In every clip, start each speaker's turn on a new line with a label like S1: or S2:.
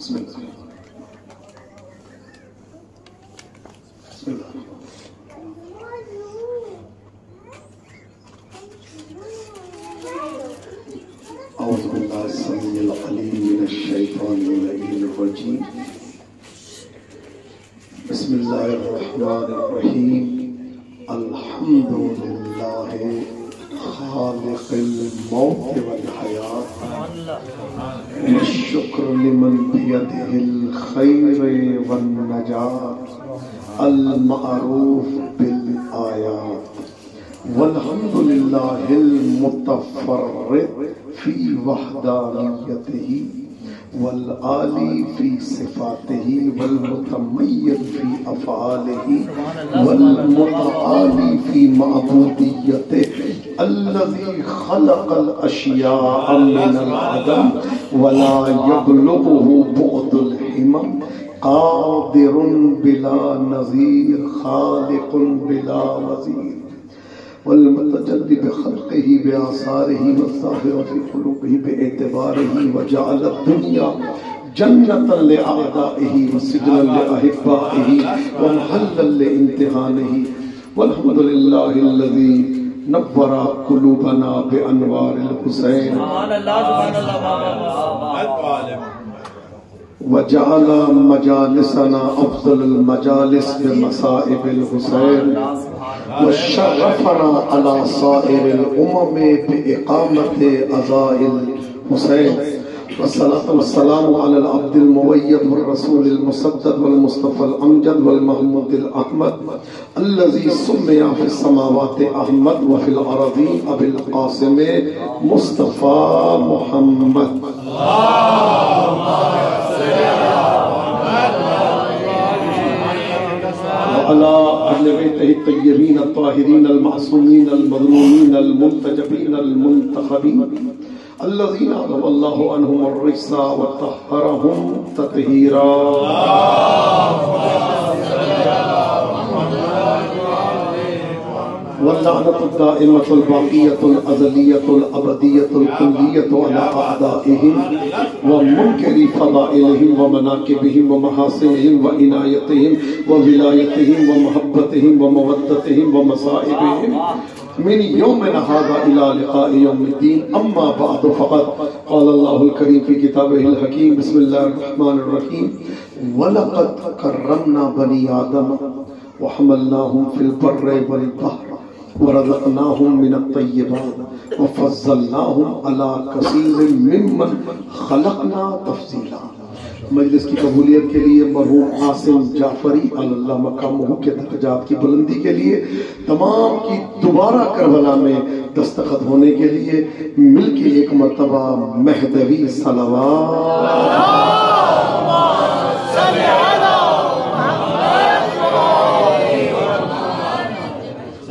S1: بسم اللہ بسم اللہ اعوذ باللہ السمیع العلیم من الشیطان اللعین الرجیم بسم اللہ الرحمن الرحیم الحمد للہ خالق الموت والحیات والشکر لمن بیدہ الخیر والنجات المعروف بالآیات والحمد للہ المتفرد فی وحدانیتہ والعالی فی صفاتہ والمتمید فی افعالہ والمتعالی فی معبودیتہ الذی خلق الاشیاء من العدم ولا یبلغہ بعد الحمم قادر بلا نظیر خالق بلا وزیر والمتجد بخلقه بآثاره والظاهر في قلوبه باعتباره وجعل الدنيا جنة لأعدائه وسجنا لأحبائه ومحلا لامتحانه والحمد لله الذي نور قلوبنا بأنوار الحسين وجعل مجالسنا أفضل المجالس بمصائب الحسين وشرفنا على صائر الأمم بإقامة عزاء الحسين والصلاة والسلام على العبد المؤيد والرسول المسدد والمصطفى الأمجد والمحمود الأحمد الذي سمي في السماوات أحمد وفي الأراضين أبي القاسم مصطفى محمد وعلى أهل بيته الطيبين الطاهرين المعصومين المظلومين المنتجبين المنتخبين الذين أذهب الله عنهم الرجس وطهرهم تطهيرا واللعنة الدائمة الباقية الأزلية الأبدية الكلية على أعدائهم ومنكر فضائلهم ومناكبهم ومحاسنهم وعنايتهم وولايتهم ومحبتهم ومودتهم ومصائبهم من يومنا هذا إلى لقاء يوم الدين أما بعد فقد قال الله الكريم في كتابه الحكيم بسم الله الرحمن الرحيم ولقد كرمنا بني آدم وحملناهم في البر والبحر ورزقناهم من الطيبات وفضلناهم على كثير ممن خلقنا تفضيلا مجلس کی قبولیت کے لیے مرحوم عاصم جعفری اللہ مقامہ کے درجات کی بلندی کے لیے تمام کی دوبارہ کربلا میں دستخط ہونے کے لیے مل کے ایک مرتبہ مہدوی صلوات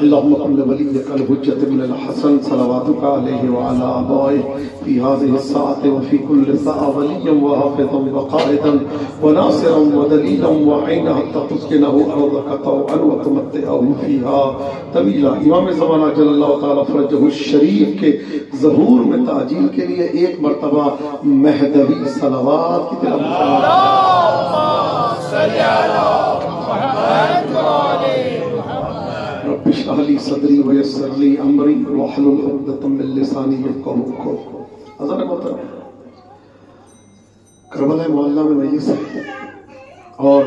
S1: اللهم كن لوليك الحجة من الحسن صلواتك عليه وعلى آبائه في هذه الساعة وفي كل ساعة وليا وحافظا وقائدا وناصرا ودليلا وعينا حتى تسكنه أرضك طوعا وتمتعه فيها طويلا امام زمانہ جل اللہ تعالی فرجہ الشریف کے ظہور میں تعجیل کے لیے ایک مرتبہ مہدوی صلوات کی تلاوت رب اشرح لي صدري ويسر لي امري واحلل عقدة من لساني يفقهوا قولي حضرت محترم کربلا معلیٰ میں میت ہے اور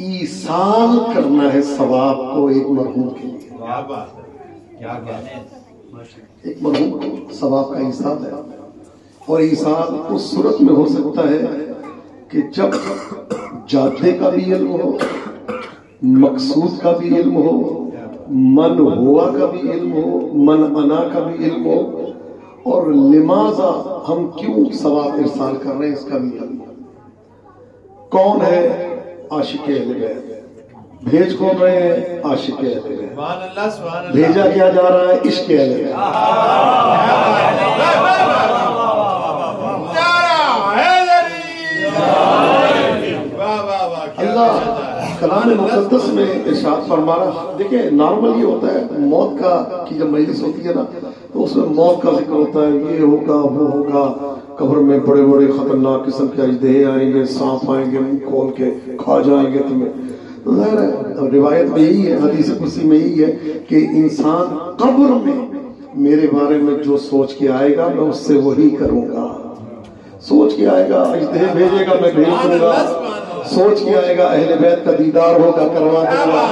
S1: ایصال کرنا ہے ثواب کو ایک مرحوم کے لیے ایک مرحوم کو ثواب کا ایصال ہے اور ایصال اس صورت میں ہو سکتا ہے کہ جب جادے کا بھی علم ہو مقصود کا بھی علم ہو من ہوا کا بھی علم ہو من انا کا بھی علم ہو اور لماذا ہم کیوں ثواب ارسال کر رہے ہیں اس کا بھی علم ہو کون ہے عاشق اہل بیت بھیج کون رہے ہیں عاشق اہل بیت بھیجا کیا جا رہا ہے عشق اہل بیت اللہ کلام مقدس میں ارشاد فرما رہا دیکھیں نارمل یہ ہوتا ہے موت کا کی جب مجلس ہوتی ہے نا تو اس میں موت کا ذکر ہوتا ہے یہ ہوگا وہ ہوگا قبر میں بڑے بڑے خطرناک قسم کے اژدہے آئیں گے، سانپ آئیں گے، منہ کھول کے کھا جائیں گے تمہیں. تو ظاہر ہے روایت میں یہی ہے، حدیث قدسی میں یہی ہے کہ انسان قبر میں میرے بارے میں جو سوچ کے آئے گا میں اس سے وہی کروں گا. سوچ کے آئے گا اژدہے بھیجے گا میں بھیج دوں گا، سوچ کے آئے گا اہل بیت کا دیدار ہوگا کروا دوں گا،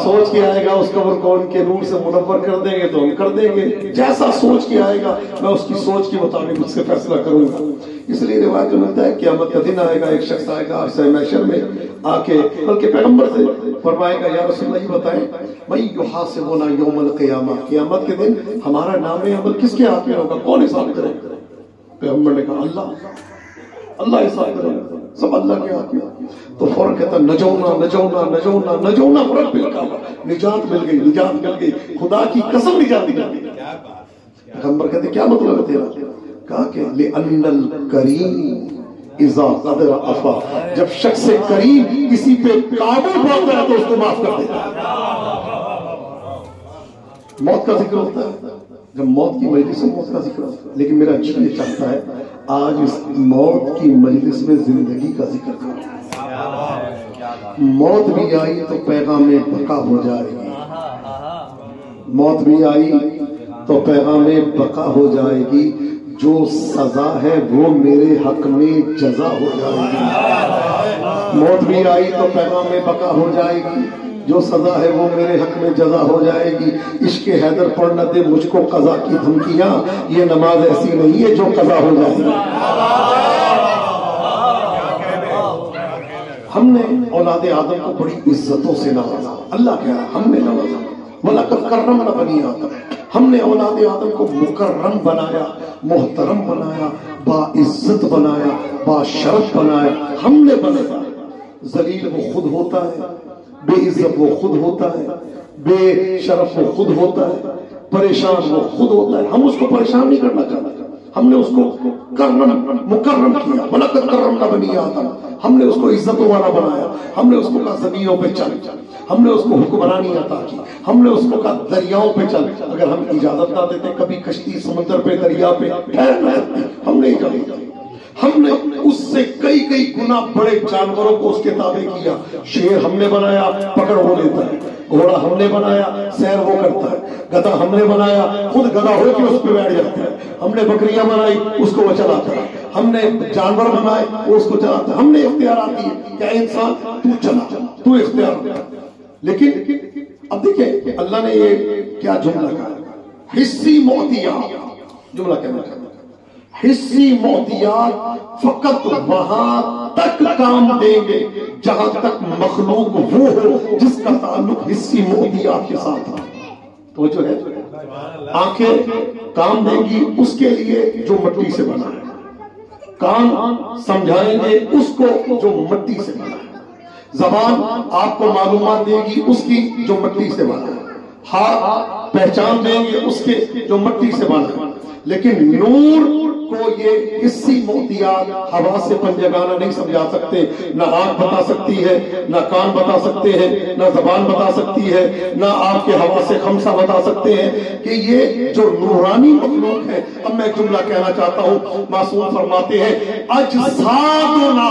S1: سوچ کے آئے گا اس قبر کو ان کے نور سے منور کر دیں گے تو ہم کر دیں گے. جیسا سوچ کے آئے گا میں اس کی سوچ کے مطابق اس سے فیصلہ کروں گا. اس لیے روایت میں ملتا ہے قیامت کا دن آئے گا، ایک شخص آئے گا عرصہ محشر میں آ کے، بلکہ پیغمبر سے فرمائے گا یا رسول اللہ یہ بتائیں من یحاسبنا یوم القیامہ، قیامت کے دن ہمارا نام عمل کس کے ہاتھ میں ہوگا، کون حساب کرے گا؟ پیغمبر نے کہا اللہ حساب کرے گا، سب اللہ کے ہاتھ میں. تو فوراً کہتا نجونا نجونا نجونا نجونا رب الکعبہ، نجات مل گئی، نجات مل گئی، خدا کی قسم نجات مل گئی. پیغمبر کہتے کیا مطلب ہے تیرا؟ کہا کہ لأن الکریم اذا قدر عفا، جب شخص کریم کسی پہ قابو پاتا ہے تو اس کو معاف کر دیتا ہے. موت کا ذکر ہوتا ہے، جب موت کی مجلس میں موت کا ذکر ہوتا ہے، لیکن میرا جی یہ چاہتا ہے آج اس موت کی مجلس میں زندگی کا ذکر کرو. موت بھی آئی تو پیغام بقا ہو جائے گی، موت بھی آئی تو پیغام بقا ہو جائے گی. جو سزا ہے وہ میرے حق میں جزا ہو جائے گی. موت بھی آئی تو پیغام بقا ہو جائے گی، جو سزا ہے وہ میرے حق میں جزا ہو جائے گی. عشق حیدر پڑھ نہ دے مجھ کو قضا کی دھمکیاں، یہ نماز ایسی نہیں ہے جو قضا ہو جائے گی. ہم نے اولاد آدم کو بڑی عزتوں سے نوازا، اللہ کہہ رہا ہم نے نوازا. وَلَقَدْ كَرَّمْنَا بَنِي آدم، ہم نے اولاد آدم کو مکرم بنایا، محترم بنایا، باعزت بنایا، باشرف بنایا. ہم نے بنایا. ذلیل وہ خود ہوتا ہے، بے عزت وہ خود ہوتا ہے، بے شرف وہ خود ہوتا ہے، پریشان وہ خود ہوتا ہے. ہم اس کو پریشان نہیں کرنا چاہتے، ہم نے اس کو مکرم کیا. وَلَقَدْ كَرَّمْنَا بَنِي آدم، ہم نے اس کو عزتوں والا بنایا. ہم نے اس کو کہا زمینوں پہ چل، ہم نے اس کو حکمرانی عطا کی. ہم نے اس کو کہا دریاؤں پہ چل. اگر ہم اجازت نہ دیتے کبھی کشتی سمندر پہ دریا پہ ٹھہر نہ سکتی، ہم نے اجازت دی. ہم نے اس سے کئی گنا بڑے جانوروں کو اس کے تابع کیا. شیر ہم نے بنایا، پکڑ وہ لیتا ہے. گھوڑا ہم نے بنایا، سیر وہ کرتا ہے. گدھا ہم نے بنایا، خود گدھا ہو کے اس پہ بیٹھ جاتا ہے. ہم نے بکریاں بنائی، اس کو وہ چلاتا ہے. ہم نے جانور بنائے، وہ اس کو چلاتا ہے. ہم نے اختیارات دیے کہ انسان تو چلا، تو اختیار کر. لیکن اب دیکھیں اللہ نے یہ کیا جملہ کہا، حصی موتیات. جملہ کہنا چاہتا ہے حصی موتیات فقط وہاں تک کام دیں گے جہاں تک مخلوق وہ ہو جس کا تعلق حصی موتیات کے ساتھ ہے. تو جو ہے آنکھیں کام دیں گی اس کے لیے جو مٹی سے بنا ہے، کان سمجھائیں گے اس کو جو مٹی سے بنا ہے، زبان آپ کو معلومات دے گی اس کی جو مٹی سے بنا ہے، ہاتھ پہچان دیں گے اس کے جو مٹی سے بنا ہے. لیکن نور کو یہ حصی موتیات ہوا سے پنجگانہ نہیں سمجھا سکتے. نہ آنکھ بتا سکتی ہے، نہ کان بتا سکتے ہیں، نہ زبان بتا سکتی ہے، نہ آپ کے ہوا سے خمسہ بتا سکتے ہیں کہ یہ جو نورانی مخلوق ہے. اب میں جملہ کہنا چاہتا ہوں، معصوم فرماتے ہیں اجسادنا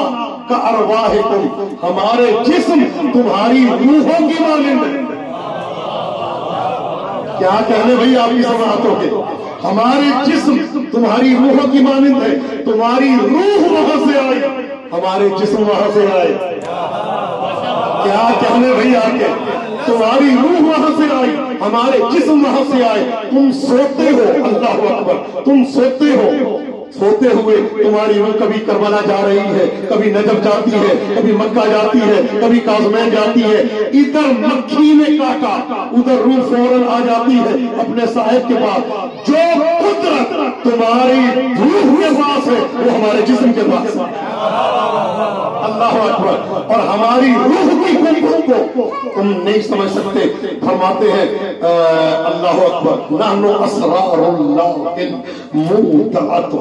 S1: کارواحکم، ہمارے جسم تمہاری روحوں کی مانند ہے. کیا کہنے بھائی آپ کی سماعتوں کے، ہمارے جسم تمہاری روحوں کی مانند ہے. تمہاری روح وہاں سے آئی، ہمارے جسم وہاں سے آئے. کیا کہنے بھائی آپ کے، تمہاری روح وہاں سے آئی، ہمارے جسم وہاں سے آئے. تم سوتے ہو، اللہ اکبر، تم سوتے ہو. سوتے ہوئے تمہاری روح کبھی کربلا جا رہی ہے، کبھی نجف جاتی ہے، کبھی مکہ جاتی ہے، کبھی کاظمین جاتی ہے. ادھر مکھی نے کاٹا، ادھر روح فوراً آ جاتی ہے اپنے صاحب کے پاس. جو قدرت تمہاری روح کے پاس ہے وہ ہمارے جسم کے پاس ہے. اللہ اکبر. اور ہماری روح کی قوتوں کو تم نہیں سمجھ سکتے. فرماتے ہیں اللہ اکبر، نحن اسرار اللہ المودعۃ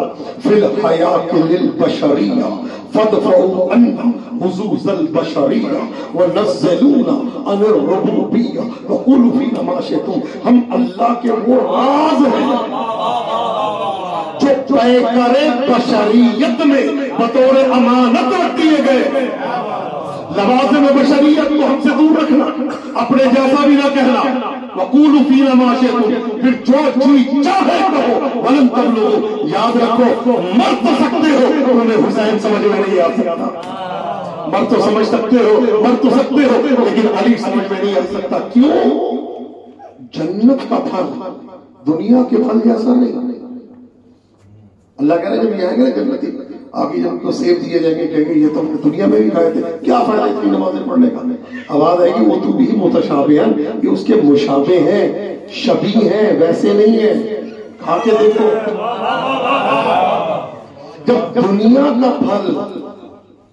S1: فی الحیات للبشریہ فادفعوا عنا حظوظ البشریہ ونزلونا عن الربوبیہ وقولوا فینا ما شئتم. ہم اللہ کے وہ راز ہیں جو پیکر بشریت میں بطور امانت رکھ دیے گئے. لوازم بشریت کو ہم سے دور رکھنا، اپنے جیسا بھی نہ کہنا. وقولوا فینا ما شئتم، پھر جو جی چاہے کہو. ولن تبلغوا، یاد رکھو مر تو سکتے ہو، تمہیں حسین سمجھ میں نہیں آ سکتا. مر تو سمجھ سکتے ہو، مر تو سکتے ہو، لیکن علی سمجھ میں نہیں آ سکتا. کیوں؟ جنت کا پھل دنیا کے پھل جیسا نہیں. اللہ کہہ رہے جب یہ آئیں گے جنتی آگے جب کو سیب دیے جائیں گے، کہیں گے یہ تو ہم نے دنیا میں بھی کھائے تھے، کیا فائدہ اتنی نمازیں پڑھنے کا. آواز آئے گی وہ تو بھی متشابہ ہیں، یہ اس کے مشابہ ہیں، شبیہ ہیں، ویسے نہیں ہیں. کھا کے دیکھو. جب دنیا کا پھل،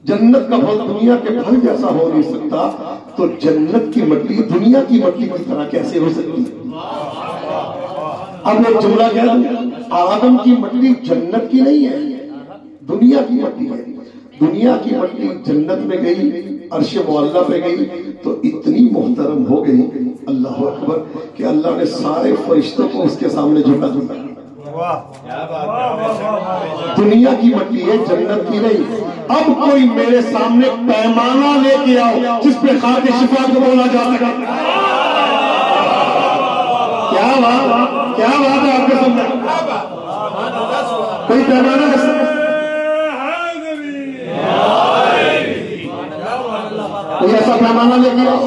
S1: جنت کا پھل دنیا کے پھل جیسا ہو نہیں سکتا، تو جنت کی مٹی دنیا کی مٹی کی طرح کیسے ہو سکتی؟ اب ایک جملہ کہہ دوں، آدم کی مٹی جنت کی نہیں ہے، دنیا کی مٹی ہے. دنیا کی مٹی جنت میں گئی، عرش معلیٰ پہ گئی تو اتنی محترم ہو گئی، اللہ اکبر، کہ اللہ نے سارے فرشتوں کو اس کے سامنے جھکا دیا. دنیا کی مٹی ہے، جنت کی نہیں. اب کوئی میرے سامنے پیمانہ لے کے آؤ جس پہ خاک شفا کو بولا جا سکتا. کیا بات ہے آپ کے سامنے؟ کوئی پیمانہ کوئی ایسا پیمانہ لے کے آؤ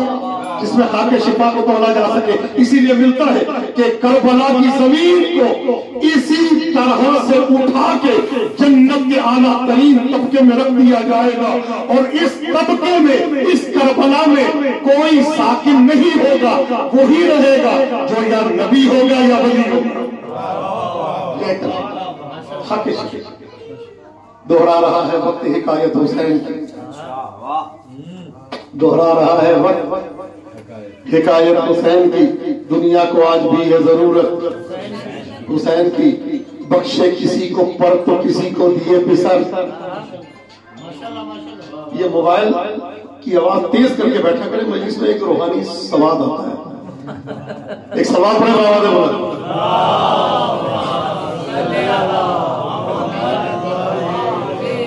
S1: جس میں خاک شفا کو تولا جا سکے. اسی لیے ملتا ہے کہ کربلا کی زمین کو اسی طرح سے اٹھا کے جنت کے اعلیٰ ترین طبقے میں رکھ دیا جائے گا، اور اس طبقے میں، اس کربلا میں کوئی ساکن نہیں ہوگا، وہی رہے گا جو یا نبی ہوگا یا ولی ہوگا. خاک شفا دوہرا رہا ہے وقت حکایت حسین کی، دوہرا رہا ہے وقت حکایت حسین کی. دنیا کو آج بھی ہے ضرورت حسین کی. بخشے کسی کو پر تو کسی کو دیے پسر. یہ موبائل کی آواز تیز کر کے بیٹھا کرے، مجلس میں ایک روحانی سواد آتا ہے. ایک سواد پڑے آواز ہے بولا.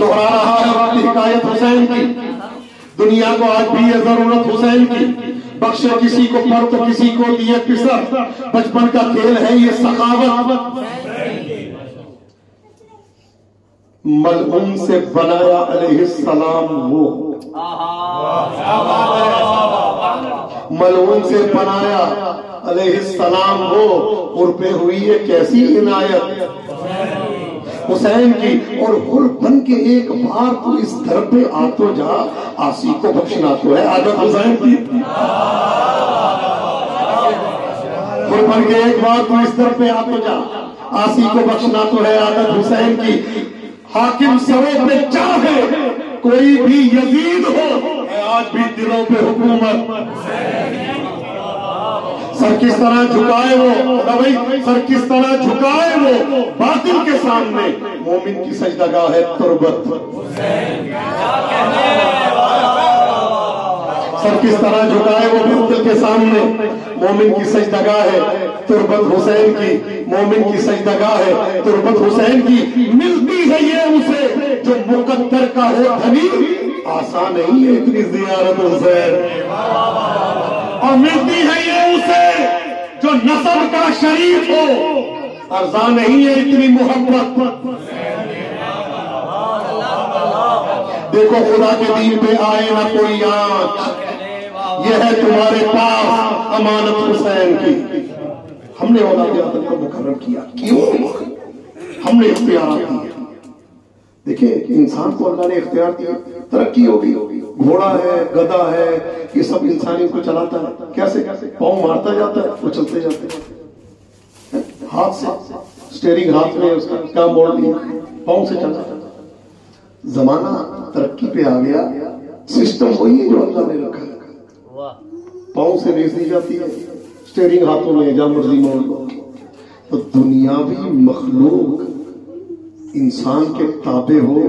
S1: دوہرا رہا ہے وقت حکایت حسین کی. دنیا کو آج بھی ہے ضرورت حسین کی. بخشے کسی کو پر تو کسی کو دیے پسر. بچپن کا کھیل ہے یہ سخاوت. ملعون سے بنایا علیہ السلام وہ، ملعون سے بنایا علیہ السلام وہ، اور پہ ہوئی ہے کیسی عنایت حسین کی. اور حر بن کے ایک بار تو اس در پہ آ تو جا، آسی کو بخشنا تو ہے عادت حسین کی. حر بن کے ایک بار تو اس در پہ آ تو جا، آسی کو بخشنا تو ہے عادت حسین کی. حاکم سروں پہ چاہے کوئی بھی یزید ہو، ہے آج بھی دلوں پہ حکومت. سر کس طرح جھکائے وہ، سر کس طرح جھکائے وہ باطل کے سامنے. مومن کی سجدگاہ ہے تربت. سر کس طرح جھکائے وہ باطل کے سامنے. مومن کی سجدگاہ ہے تربت حسین کی. مومن کی سجدگاہ ہے تربت حسین کی. ملتی ہے یہ اسے جو مقدر کا ہو دھنی، آسان نہیں ہے اتنی زیارت حسین. اور ملتی ہے یہ اسے جو نسب کا شریف ہو، ارزاں نہیں ہے اتنی محبت. دیکھو خدا کے دین پہ آئے نہ کوئی آنچ، یہ ہے تمہارے پاس امانت حسین کی. ہم نے اولاد آدم کو مقرر کیا، کیوں؟ ہم نے اختیارات دیے. دیکھیں انسان کو اللہ نے اختیار دیا، ترقی ہوگی. گھوڑا ہے، گدھا ہے، یہ سب انسانی کو چلاتا ہے. کیسے؟ پاؤں مارتا جاتا ہے، وہ چلتے جاتے ہیں. ہاتھ سے اسٹیئرنگ ہاتھ میں اس کا کام موڑ دیا، پاؤں سے چلتا ہے. زمانہ ترقی پہ آ گیا، سسٹم وہی ہے جو اللہ نے رکھا ہے. پاؤں سے ریس دی جاتی ہے، اسٹیئرنگ ہاتھوں میں، جہاں مرضی موڑ لو. تو دنیاوی مخلوق انسان کے تابع ہو،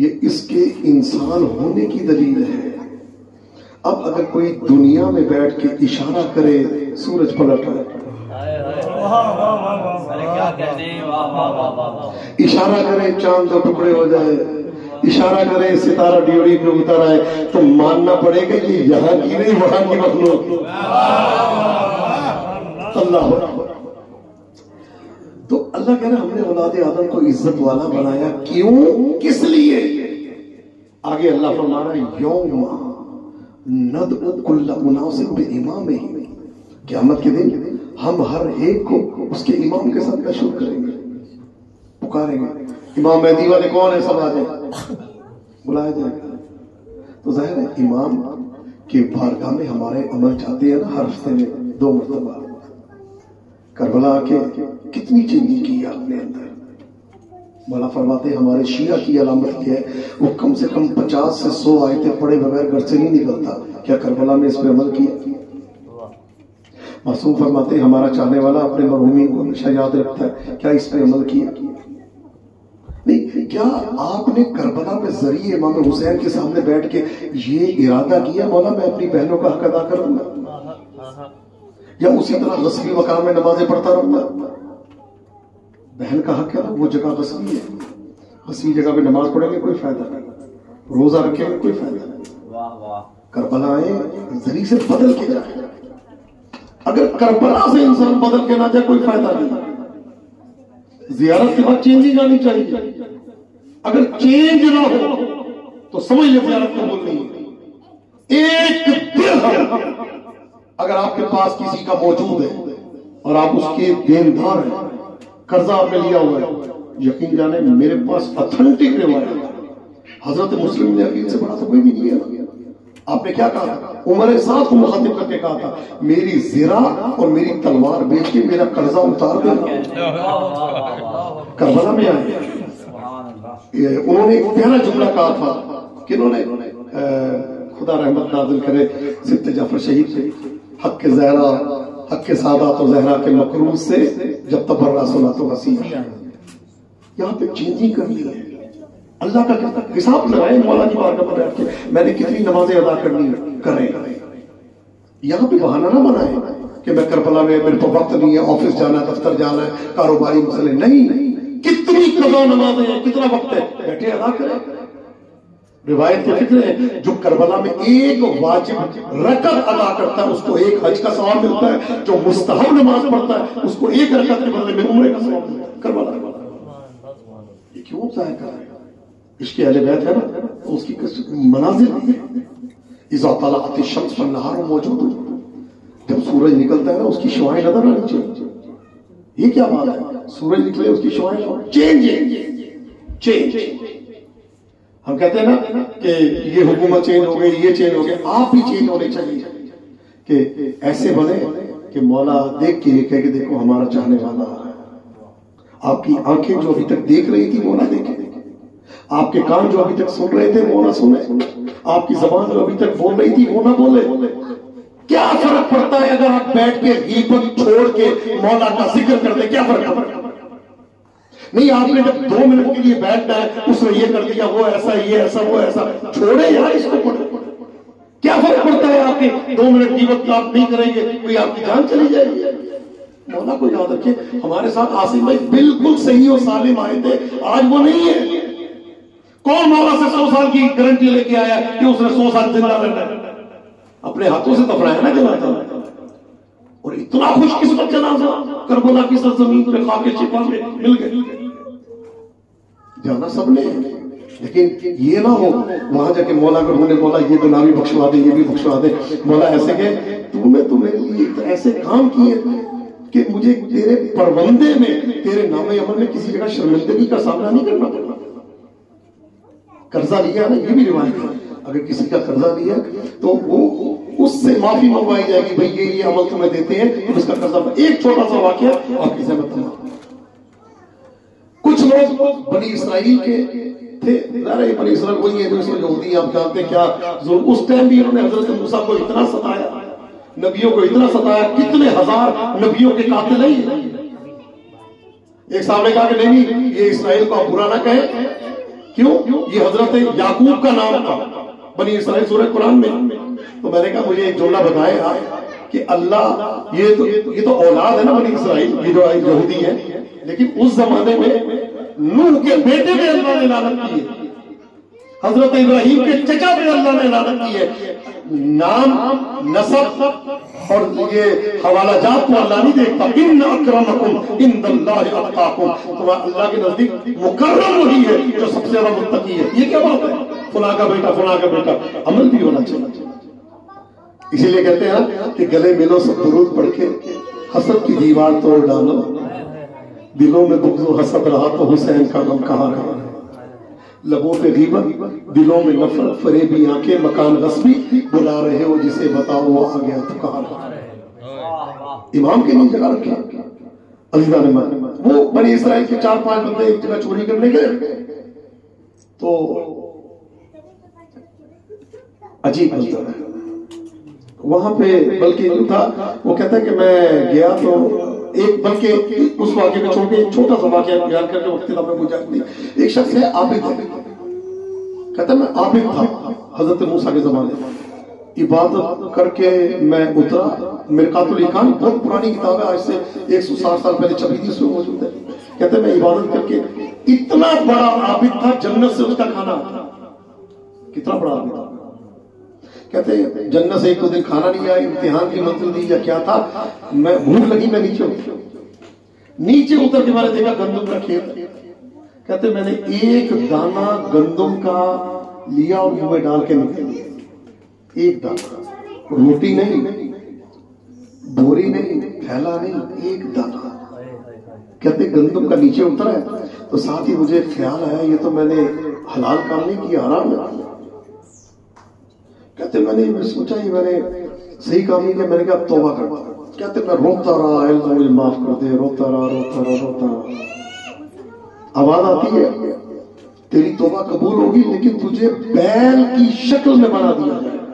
S1: یہ اس کے انسان ہونے کی دلیل ہے. اب اگر کوئی دنیا میں بیٹھ کے اشارہ کرے سورج پلٹ ہے، اشارہ کرے چاند دو ٹکڑے ہو جائے، اشارہ کرے ستارہ ڈیوڑی پہ اتر آئے، تو ماننا پڑے گا کہ یہاں کی نہیں وہاں کی مخلوق۔ اللہ تو اللہ کہہ رہا ہم نے اولاد آدم کو عزت والا بنایا، کیوں؟ کس لیے؟ آگے اللہ فرما رہا ہے یوم ندعو کل اناس بامامہم، قیامت کے دن ہم ہر ایک کو اس کے امام کے ساتھ مشہور کریں گے، پکاریں گے، امام مہدی والے کون ہے، سب آ جائیں، بلایا جائے گا۔ تو ظاہر ہے امام کے بارگاہ میں ہمارے عمل جاتے ہیں نا ہر ہفتے میں 2 مرتبہ۔ کربلا کے کتنی چینجنگ کی ہے اپنے اندر۔ مولا فرماتے ہیں ہمارے شیعہ کی علامت یہ ہے وہ کم سے کم 50 سے 100 آیتیں پڑھے بغیر گھر سے نہیں نکلتا۔ کیا کربلا میں اس پہ عمل کیا؟ معصوم فرماتے ہیں ہمارا چاہنے والا اپنے مرحومین کو ہمیشہ یاد رکھتا ہے، کیا اس پہ عمل کیا؟ نہیں۔ کیا آپ نے کربلا میں ذریعے امام حسین کے سامنے بیٹھ کے یہ ارادہ کیا مولا میں اپنی بہنوں کا حق ادا کروں گا، یا اسی طرح غسلی مقام میں نمازیں پڑھتا رہوں گا؟ بہن کا حق ہے نا، وہ جگہ غسلی ہے، غسلی جگہ پہ نماز پڑھیں گے کوئی فائدہ نہیں، روزہ رکھیں گے کوئی فائدہ نہیں۔ کربلا آئے ذریعے سے بدل کے جائے، اگر کربلا سے انسان بدل کے نہ جائے کوئی فائدہ نہیں۔ زیارت کے بعد چینجنگ آنی چاہیے، اگر چینج نہ ہو تو سمجھ لیں زیارت قبول نہیں ہے۔ ایک درہم اگر آپ کے پاس کسی کا موجود ہے اور آپ اس کے دیندار ہیں، قرضہ آپ نے لیا ہوا ہے، یقین جانے میرے پاس اتھنٹک روایت، حضرت مسلم نے یقین سے بڑا تو کوئی بھی نہیں ہے۔ آپ نے کیا کہا تھا؟ عمر ساتھ کو مخاطب کر کے کہا تھا میری زرہ اور میری تلوار بیچ کے میرا قرضہ اتار دینا۔ کربلا میں آئے انہوں نے ایک پیارا جملہ کہا تھا کہ انہوں نے خدا رحمت نازل کرے سبت جعفر شہید سے، حق کے زہرا حق کے سادات و زہرا کے مقروض سے جب تبرا سنا تو حسین، یہاں پہ چینجنگ کرنی ہے۔ اللہ کا حساب لگائے مولا کی بارگاہ پر بیٹھ کے میں نے کتنی نمازیں ادا کرنی کریں، یہاں پہ بہانہ نہ بنائے کہ میں کربلا میں میرے پاس وقت نہیں ہے، آفس جانا ہے، دفتر جانا ہے، کاروباری مسئلے نہیں، کتنی قضا نمازیں ہیں، کتنا وقت ہے، بیٹھے ادا کریں۔ روایت کے فکر ہے جو کربلا میں ایک واجب رکعت ادا کرتا ہے اس کو ایک حج کا ثواب ملتا ہے، جو مستحب نماز پڑھتا ہے اس کو ایک رکعت کے بدلے میں عمرے کا ثواب ملتا ہے۔ کربلا یہ کیوں ظاہر کر رہے ہیں؟ عشق اہل بیت ہے نا، اس کی مناظر نہیں ہے۔ اذا طلعت الشمس فالنہار موجود، جب سورج نکلتا ہے نا اس کی شعائیں نظر آنی چاہیے۔ یہ کیا بات ہے؟ سورج نکلے اس کی شعائیں چینج۔ ہم کہتے ہیں نا کہ یہ حکومت چینج ہو گئی، یہ چینج ہو گیا، آپ بھی چینج ہونے چاہیے کہ ایسے بنے کہ مولا دیکھ کے یہ کہے کہ دیکھو ہمارا چاہنے والا ہے۔ آپ کی آنکھیں جو ابھی تک دیکھ رہی تھی مولا دیکھے، آپ کے کان جو ابھی تک سن رہے تھے وہ نہ سنے، آپ کی زبان جو ابھی تک بول رہی تھی وہ نہ بولے۔ کیا فرق پڑتا ہے اگر آپ بیٹھ کے غیبت چھوڑ کے مولا کا ذکر کر دیں؟ کیا فرق پڑتا ہے؟ نہیں، آپ نے جب 2 منٹ کے لیے بیٹھنا ہے اس نے یہ کر دیا، وہ ایسا، یہ ایسا، وہ ایسا، چھوڑے یار اس کو پڑھے۔ کیا فرق پڑتا ہے آپ کے 2 منٹ غیبت آپ نہیں کریں گے کوئی آپ کی جان چلی جائے گی؟ مولا کو یاد رکھے ہمارے ساتھ عاصم بھائی بالکل صحیح اور سالم آئے تھے، آج وہ نہیں ہے۔ کون مولا سے 100 سال کی گارنٹی لے کے آیا کہ اس نے 100 سال زندہ رہنا ہے؟ اپنے ہاتھوں سے دفنایا نا جنازہ، اور اتنا خوش قسمت جنازہ کربلا کی سرزمین پہ خاک شفا میں مل گئے۔ جانا سب نے، لیکن یہ نہ ہو وہاں جا کے مولا کو ڈھونڈے، مولا یہ گناہ بھی بخشوا دے، یہ بھی بخشوا دے۔ مولا ایسے کہ تو میرے لیے ایسے کام کیے کہ مجھے تیرے پروندے میں تیرے نام عمل میں کسی جگہ شرمندگی کا سامنا نہیں کرنا پڑا۔ قرضہ لیا نا، یہ بھی روایت ہے، اگر کسی کا قرضہ لیا تو وہ اس سے معافی منگوائی جائے گی، بھئی یہ عمل تمہیں دیتے ہیں تو اس کا قرضہ۔ ایک چھوٹا سا واقعہ آپ کی زحمت تمام۔ کچھ لوگ بنی اسرائیل کے تھے، بنی اسرائیل وہی ہے جو اس میں یہودی آپ جانتے ہیں کیا ظلم، اس ٹائم بھی انہوں نے حضرت موسیٰ کو اتنا ستایا، نبیوں کو اتنا ستایا، کتنے ہزار نبیوں کے قاتل ہیں۔ ایک صاحب نے کہا کہ نہیں یہ اسرائیل کو آپ برا نہ کہیں، کیوں؟ یہ حضرت یعقوب کا نام تھا بنی اسرائیل سورہ قرآن میں۔ تو میں نے کہا مجھے ایک جملہ بتائے کہ اللہ یہ تو اولاد ہے نا بنی اسرائیل، یہ جو یہودی ہے، لیکن اس زمانے میں نوح کے بیٹے پہ اللہ نے لعنت کی ہے، حضرت ابراہیم کے چچا پہ اللہ نے لعنت کی ہے. نام، نسب اور یہ حوالہ جات کو اللہ نہیں دیکھتا. ان اکرمکم عند اللہ اتقاکم، تمہارا اللہ کے نزدیک مکرم وہی ہے جو سب سے زیادہ متقی ہے. یہ کیا بات ہے؟ فلاں کا بیٹا، فلاں کا بیٹا، عمل بھی ہونا چاہیے. اسی لیے کہتے ہیں کہ گلے ملو سب درود پڑھ کے حسد کی دیوار توڑ ڈالو، دلوں میں بغض و حسد رہا تو حسین کا غم کہاں رہا. لبوں پہ غیبت، دلوں میں نفرت، فریبی آنکھیں، مکان غصبی، بلا رہے ہو جسے بتاؤ وہ آ گیا تو کہاں رہا. امام کے لیے جگہ رکھے. عزیزان ایمان، وہ بنی اسرائیل کے 4-5 بندے ایک جگہ چوری کرنے گئے تو عجیب منظر ہے وہاں پہ. بلکہ یوں تھا، وہ کہتا ہے کہ میں گیا تو ایک، بلکہ اس واقعے کو چھوڑ کے ایک چھوٹا سا واقعہ بیان کر کے وقت میں مجھے نہیں. ایک شخص ہے عابد ہے، کہتا ہے میں عابد تھا حضرت موسیٰ کے زمانے میں، عبادت کر کے میں اترا. مرقات الایقان بہت پرانی کتاب ہے، آج سے 160 سال پہلے چھپی تھی، اس میں موجود ہے. کہتے ہیں میں عبادت کر کے اتنا بڑا عابد تھا، جنت سے اس کا کھانا آتا. کتنا بڑا عابد تھا. کہتے ہیں جنت سے ایک دو دن کھانا نہیں آیا، امتحان کی منزل دی یا کیا تھا، میں بھوک لگی، میں نیچے اتر کے میں نے دیکھا گندم کا کھیت. کہتے میں نے ایک دانہ گندم کا لیا اور منہ میں ڈال کے نکل دیا. ایک دانہ، روٹی نہیں، بوری نہیں، تھیلا نہیں، ایک دانہ. کہتے گندم کا نیچے اترا ہے تو ساتھ ہی مجھے خیال آیا یہ تو میں نے حلال کام نہیں کیا، حرام ہے. کہتے میں نے سوچا یہ میں نے صحیح کام نہیں کیا، میں نے کہا توبہ کر. کہتے میں روتا رہا، اللہ مجھے معاف کر دے، روتا رہا. آواز آتی ہے تیری توبہ قبول ہوگی لیکن تجھے بیل کی شکل میں بنا دیا جائے گا.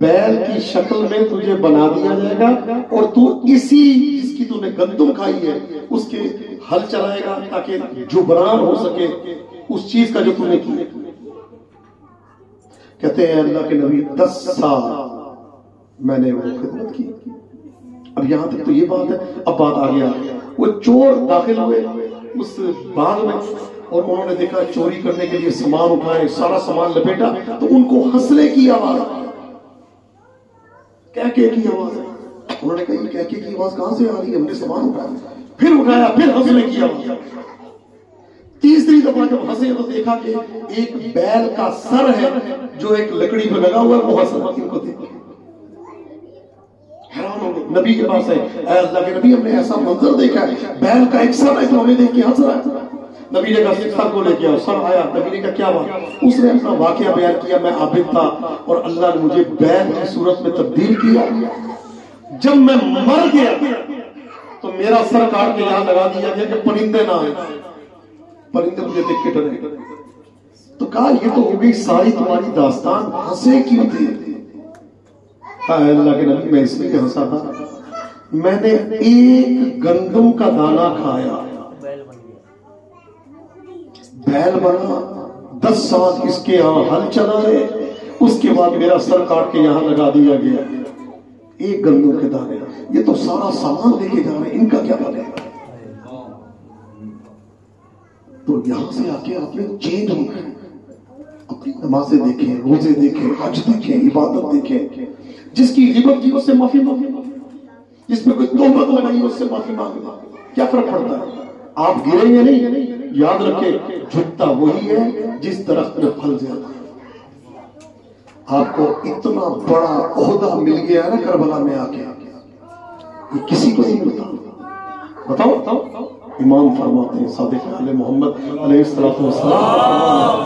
S1: بیل کی شکل میں تجھے بنا دیا جائے گا اور تو اسی جس کی تو نے گندم کھائی ہے اس کے ہل چلائے گا تاکہ جبران ہو سکے اس چیز کا جو تم نے کی. کہتے ہیں اللہ کے نبی 10 سال میں نے وہ خدمت کی. اب یہاں تک تو یہ بات ہے. اب بات آ گیا، وہ چور داخل ہوئے اس باغ میں اور انہوں نے دیکھا چوری کرنے کے لیے سامان اٹھائے، سارا سامان لپیٹا تو ان کو ہنسنے کی آواز، کہکے کی آواز ہے. انہوں نے کہا یہ کہکے کی آواز کہاں سے آ رہی ہے؟ ہم نے سامان اٹھایا، پھر ہنسنے کی آواز. تیسری دفعہ جب ہنسے تو دیکھا کہ ایک بیل کا سر ہے جو ایک لکڑی پہ لگا ہوا ہے، وہ ہنس رہا. ان کو دیکھ حیران ہو گئے. نبی کے پاس ہے، اے اللہ کے نبی ہم نے ایسا منظر دیکھا ہے، بیل کا ایک سر ہے تو ہمیں دیکھ کے ہنس رہا ہے. نبی نے کہا سر کو لے کے آؤ. سر آیا. نبی نے کہا کیا بات؟ اس نے اپنا واقعہ بیان کیا، میں عابد تھا اور اللہ نے مجھے بیل کی صورت میں تبدیل کیا. جب میں مر گیا تو میرا سر کاٹ کے یہاں لگا دیا گیا کہ پرندے نہ آئے، پرندے مجھے دیکھ کے ڈرے. تو کہا یہ تو ہو گئی ساری تمہاری داستان، ہنسے کیوں تھے؟ اے اللہ کے نبی میں اس لیے ہنسا تھا، میں نے ایک گندم کا دانہ کھایا، بیل بنا، 10 سال اس کے یہاں ہل چلا رہے، اس کے بعد میرا سر کاٹ کے یہاں لگا دیا گیا. ایک گندم کے دانے، یہ تو سارا سامان لے کے جا رہے ہیں، ان کا کیا بنے گا؟ تو یہاں سے آ کے آپ نے چینج ہو گئے. اپنی نمازیں دیکھیں، روزے دیکھیں، حج دیکھیں، عبادت دیکھیں. جس کی غیبت کی اس سے معافی مانگے، جس میں کوئی تہمت لگائی اس سے معافی مانگے. کیا فرق پڑتا ہے؟ آپ گریں گے نہیں. یاد رکھیں جھکتا وہی ہے جس درخت میں پھل زیادہ. آپ کو اتنا بڑا عہدہ مل گیا ہے نا کربلا میں آ کے، یہ کسی کو نہیں ملتا. بتاؤ امام فرماتے ہیں صادق علیہ محمد علیہ السلام،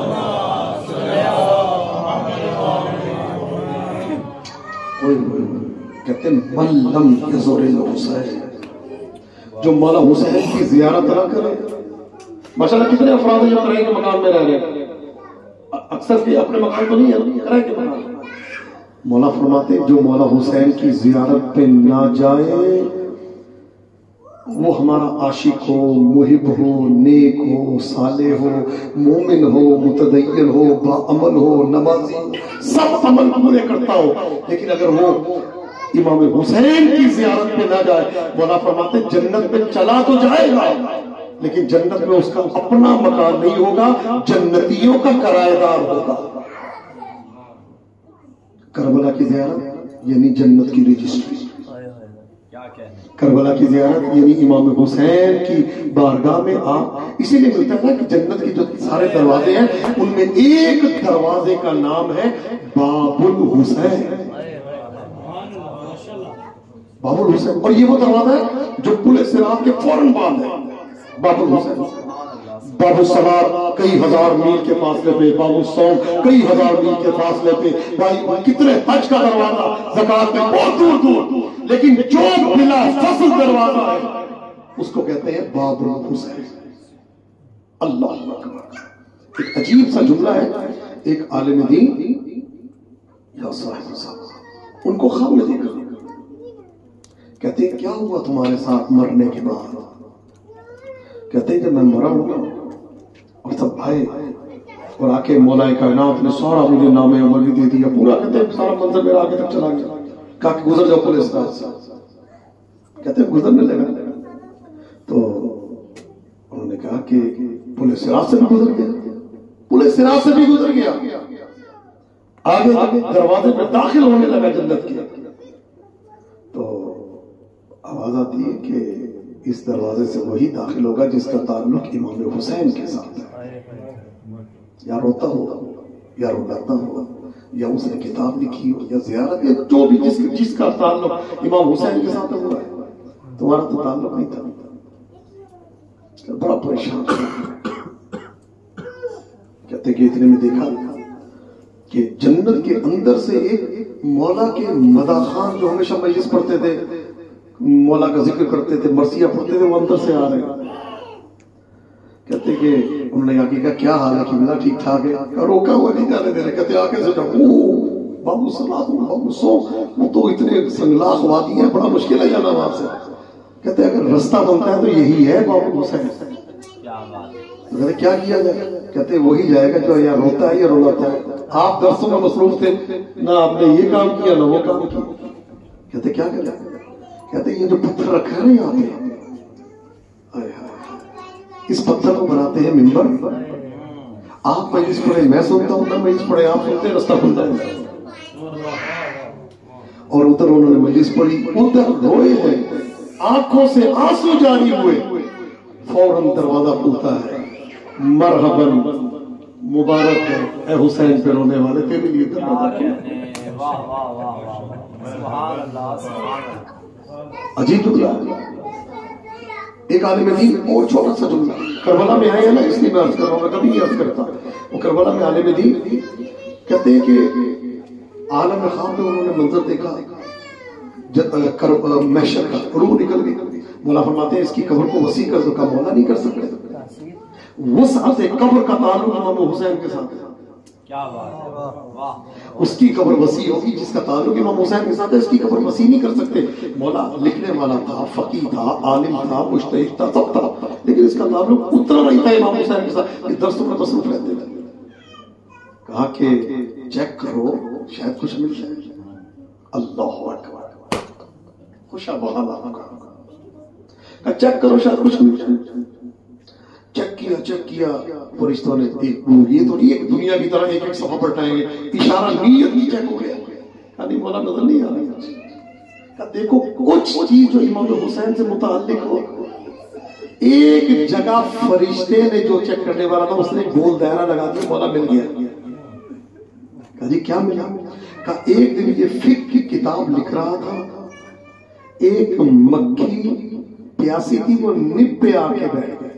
S1: کہتے ہیں من لم یزور الحسین، جو مولا حسین کی زیارت نہ کرے. ماشاءاللہ کتنے افراد ہیں جو کرائے کے مکان میں رہ رہے ہیں، اکثر کے اپنے مکان تو نہیں ہے، کرائے کے مکان. مولا فرماتے جو مولا حسین کی زیارت پہ نہ جائے وہ ہمارا عاشق ہو، محب ہو، نیک ہو، صالح ہو، مومن ہو، متدین ہو، باعمل ہو، نمازی ہو، سب عمل پورے کرتا ہو، لیکن اگر وہ امام حسین کی زیارت پہ نہ جائے، مولا فرماتے جنت میں چلا تو جائے گا لیکن جنت میں اس کا اپنا مکان نہیں ہوگا، جنتیوں کا کرایہ دار ہوگا۔ کربلا کی زیارت یعنی جنت کی رجسٹری، کربلا کی زیارت یعنی امام حسین کی بارگاہ میں آپ، اسی لیے ملتا ہے نا کہ جنت کے جو سارے دروازے ہیں ان میں ایک دروازے کا نام ہے باب الحسین، باب الحسین، اور یہ وہ دروازہ ہے جو پل صراط کے فوراً بعد ہے، باب الحسین۔ باب الصلاۃ کئی ہزار میل کے فاصلے پہ، باب الصوم کئی ہزار میل کے فاصلے پہ، بھائی کتنے حج کا دروازہ، زکات میں بہت دور دور، لیکن جو بلا فصل دروازہ ہے اس کو کہتے ہیں باب الحسین۔ اللہ اکبر۔ ایک عجیب سا جملہ ہے، ایک عالم دین یا صاحب صاحب ان کو خواب میں دیکھا، کہتے ہیں کیا ہوا تمہارے ساتھ مرنے کے بعد؟ کہتے ہیں جب میں مرا ہوں اور سب آئے اور آ کے مولا کائنات نے سارا مجھے نام عمر بھی دے دیا پورا، کہتے ہیں سارا منظر میرا آگے تک چلا گیا، کہا کہ گزر جاؤ پولیس رات سے، کہتے ہیں گزرنے لگا، تو انہوں نے کہا کہ پولیس رات سے بھی گزر گیا، پولیس رات سے بھی گزر گیا، آگے دروازے پہ داخل ہونے لگا جنت کی، تو آواز آتی ہے کہ اس دروازے سے وہی داخل ہوگا جس کا تعلق امام حسین کے ساتھ ہے، یا روتا ہوگا یا رلاتا ہوگا یا اس نے کتاب لکھی ہو یا زیارت، یا جو بھی جس کا تعلق امام حسین کے ساتھ ہوا ہے، تمہارا تو تعلق نہیں تھا، بڑا پریشان کہتے کہ اتنے میں دیکھا کہ جنت کے اندر سے ایک مولا کے مداخان جو ہمیشہ مجلس پڑھتے تھے، مولا کا ذکر کرتے تھے، مرثیہ پڑھتے تھے، وہ اندر سے آ رہے ہیں، کہتے کہ انہوں نے کہا کیا حال ہے قبلہ ٹھیک ٹھاک ہے؟ روکا ہوا نہیں جانے دے رہے، کہتے آگے سے جاؤ، بابو صلاح بابو سو، وہ تو اتنے سنگلاخ وادی ہیں، بڑا مشکل ہے جانا وہاں سے، کہتے اگر رستہ بنتا ہے تو یہی ہے بابو حسین، کہتے کیا کیا جائے؟ کہتے وہی جائے گا جو یا روتا ہے یا رلاتا ہے، آپ درسوں میں مصروف تھے، نہ آپ نے یہ کام کیا نہ وہ کام کیا، کہتے کیا کریں؟ کہتے یہ جو پتھر رکھا ہے نا یہاں پہ، اس پتھر کو بناتے ہیں منبر، آپ مجلس پڑھے میں سنتا ہوں، میں مجلس پڑھے آپ سنتے، رستہ کھلتا ہے، اور ادھر انہوں نے مجلس پڑھی، ادھر روئے ہیں، آنکھوں سے آنسو جاری ہوئے، فوراً دروازہ کھلتا ہے، مرحباً مبارک ہے اے حسین پہ رونے والے، تیرے لیے دروازہ کھلا۔ عجیب جملہ، ایک عالم دین اور چھوٹا سا جملہ کربلا میں آیا نا، اس لیے میں عرض کر رہا ہوں، میں کبھی نہیں عرض کرتا، وہ کربلا میں عالم دین کہتے ہیں کہ عالم خواب میں انہوں نے منظر دیکھا محشر کا، روح نکل گئی، مولا فرماتے ہیں اس کی قبر کو وسیع کر دو، کا مولا نہیں کر سکتے، وسعت قبر کا تعلق امام حسین کے ساتھ ہے، اس کی قبر وسیع ہوگی جس کا تعلق امام حسین کے ساتھ ہے، اس کی قبر وسیع نہیں کر سکتے، مولا لکھنے والا تھا، فقیہ تھا، عالم تھا، مجتہد تھا، سب تھا، لیکن اس کا تعلق اتنا نہیں تھا امام حسین کے ساتھ، کہ درسوں میں مصروف رہتے تھے، کہا کہ چیک کرو شاید کچھ مل جائے، اللہ اکبر، خوشا بحال آپ کا، چیک کرو شاید کچھ مل جائے، چیک کیا فرشتوں نے، یہ تو نہیں ایک دنیا کی طرح ایک ایک صفحہ پلٹائیں گے، اشارہ نیت ہی چیک ہو گیا، کہا مولا نظر نہیں آ رہی، کہا دیکھو کچھ چیز جو امام حسین سے متعلق ہو، ایک جگہ فرشتے نے جو چیک کرنے والا تھا اس نے گول دائرہ لگا دیا، مولا مل گیا، کہا جی کیا ملا؟ کہا ایک دن یہ فقہ کی کتاب لکھ رہا تھا، ایک مکھی پیاسی تھی، وہ نب پہ آ کے بیٹھ گئی،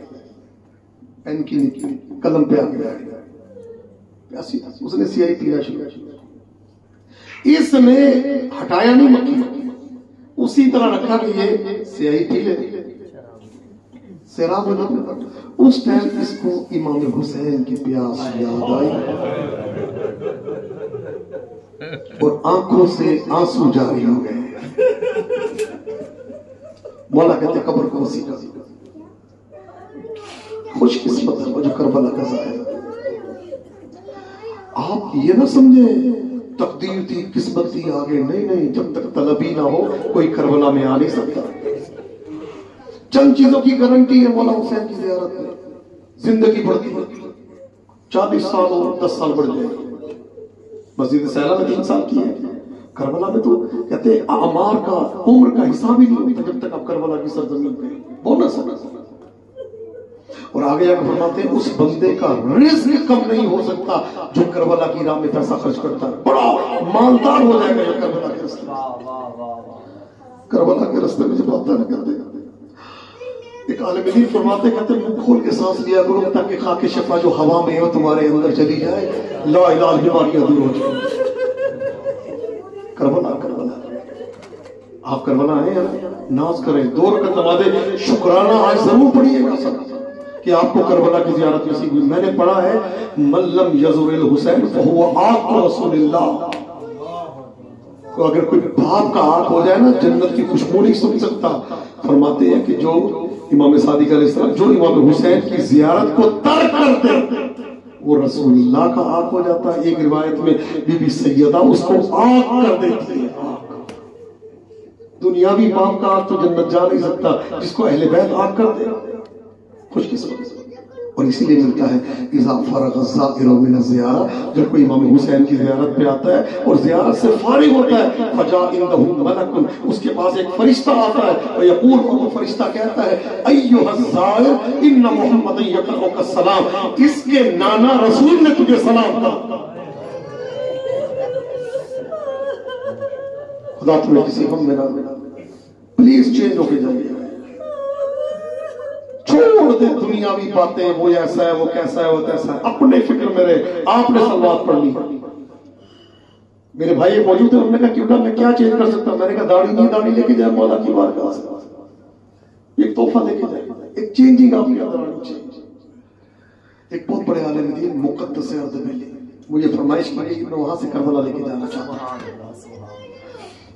S1: پین کی قلم پہ آ کے بیٹھ گیا، پیاسی تھا، اس نے سیاہی پینا شروع کی، اس نے ہٹایا نہیں مکھی، اسی طرح رکھا کہ یہ سیاہی پی لے، سیراب ہو جاتا، اس ٹائم اس کو امام حسین کی پیاس یاد آئی اور آنکھوں سے آنسو جاری ہو گئے، مولا کہتے ہیں قبر کو وسیع کر دیا. خوش قسمت ہے وہ جو کربلا کا ظاہر. آپ یہ نہ سمجھیں تقدیر تھی قسمت تھی آگے، نہیں نہیں، جب تک طلبی نہ ہو کوئی کربلا میں آ نہیں سکتا. چند چیزوں کی گارنٹی ہے مولا حسین کی زیارت میں. زندگی بڑھتی ہے، 40 سال اور 10 سال بڑھ جائے. مسجد سیلا میں 3 سال کی ہے، کربلا میں تو کہتے ہیں اعمار کا عمر کا حساب ہی نہیں ہوتا جب تک آپ کربلا کی سرزمین پہ. بونس ہے. اور آگے آگے فرماتے ہیں اس بندے کا رزق کم نہیں ہو سکتا جو کربلا کی راہ میں پیسہ خرچ کرتا ہے. بڑا مالدار ہو جائے گا جو کربلا کے راستے میں. کربلا کے راستے میں جب آتا ہے کرتے ایک عالم دین فرماتے کہتے منہ کھول کے سانس لیا کرو تاکہ خاک شفا جو ہوا میں ہے تمہارے اندر چلی جائے، لا علاج بیماریاں دور ہو جائیں. کربلا آپ کربلا آئے ہیں، ناز کریں. 2 رکعت نماز شکرانہ آج ضرور پڑھیے گا سب کہ آپ کو کربلا کی زیارت نصیب ہوئی. میں نے پڑھا ہے من لم یزور الحسین فہو آق رسول اللہ. تو اگر کوئی باپ کا آق ہو جائے نا جنت کی خوشبو نہیں سن سکتا. فرماتے ہیں کہ جو امام صادق علیہ السلام جو امام حسین کی زیارت کو ترک کرتے وہ رسول اللہ کا آق ہو جاتا ہے. ایک روایت میں بی بی سیدہ اس کو آق کر دیتی ہے. دنیاوی باپ کا آق تو جنت جا نہیں سکتا، جس کو اہل بیت آق کر دے خوش قسمت. اور اسی لیے ملتا ہے اذا فرغ الزائر من الزیارہ، جب کوئی امام حسین کی زیارت پہ آتا ہے اور زیارت سے فارغ ہوتا ہے فجاء عنده ملک، اس کے پاس ایک فرشتہ آتا ہے ویقول، اور وہ فرشتہ کہتا ہے ایھا الزائر ان محمد یقرؤک السلام، اس کے نانا رسول نے تجھے سلام کہا. خدا تمہیں کسی غم میں نہ پلیز چینج ہو کے جائیے. چھوڑ دے دنیاوی باتیں، وہ ایسا ہے وہ کیسا ہے وہ کیسا ہے. اپنے فکر میں رہے. آپ نے سلوات پڑھ لی. میرے بھائی موجود ہیں، انہوں نے کہا کیوں نہ میں کیا چینج کر سکتا ہوں. میں نے کہا داڑھی نہیں، داڑھی لے کے جائے مولا کی بارگاہ سے ایک تحفہ لے کے جائے. ایک چینجنگ آپ کے اندر آنی چاہیے. ایک بہت بڑے عالم دین مقدس اردبیلی مجھے فرمائش کی کہ میں وہاں سے کربلا لے کے جانا چاہتا ہوں.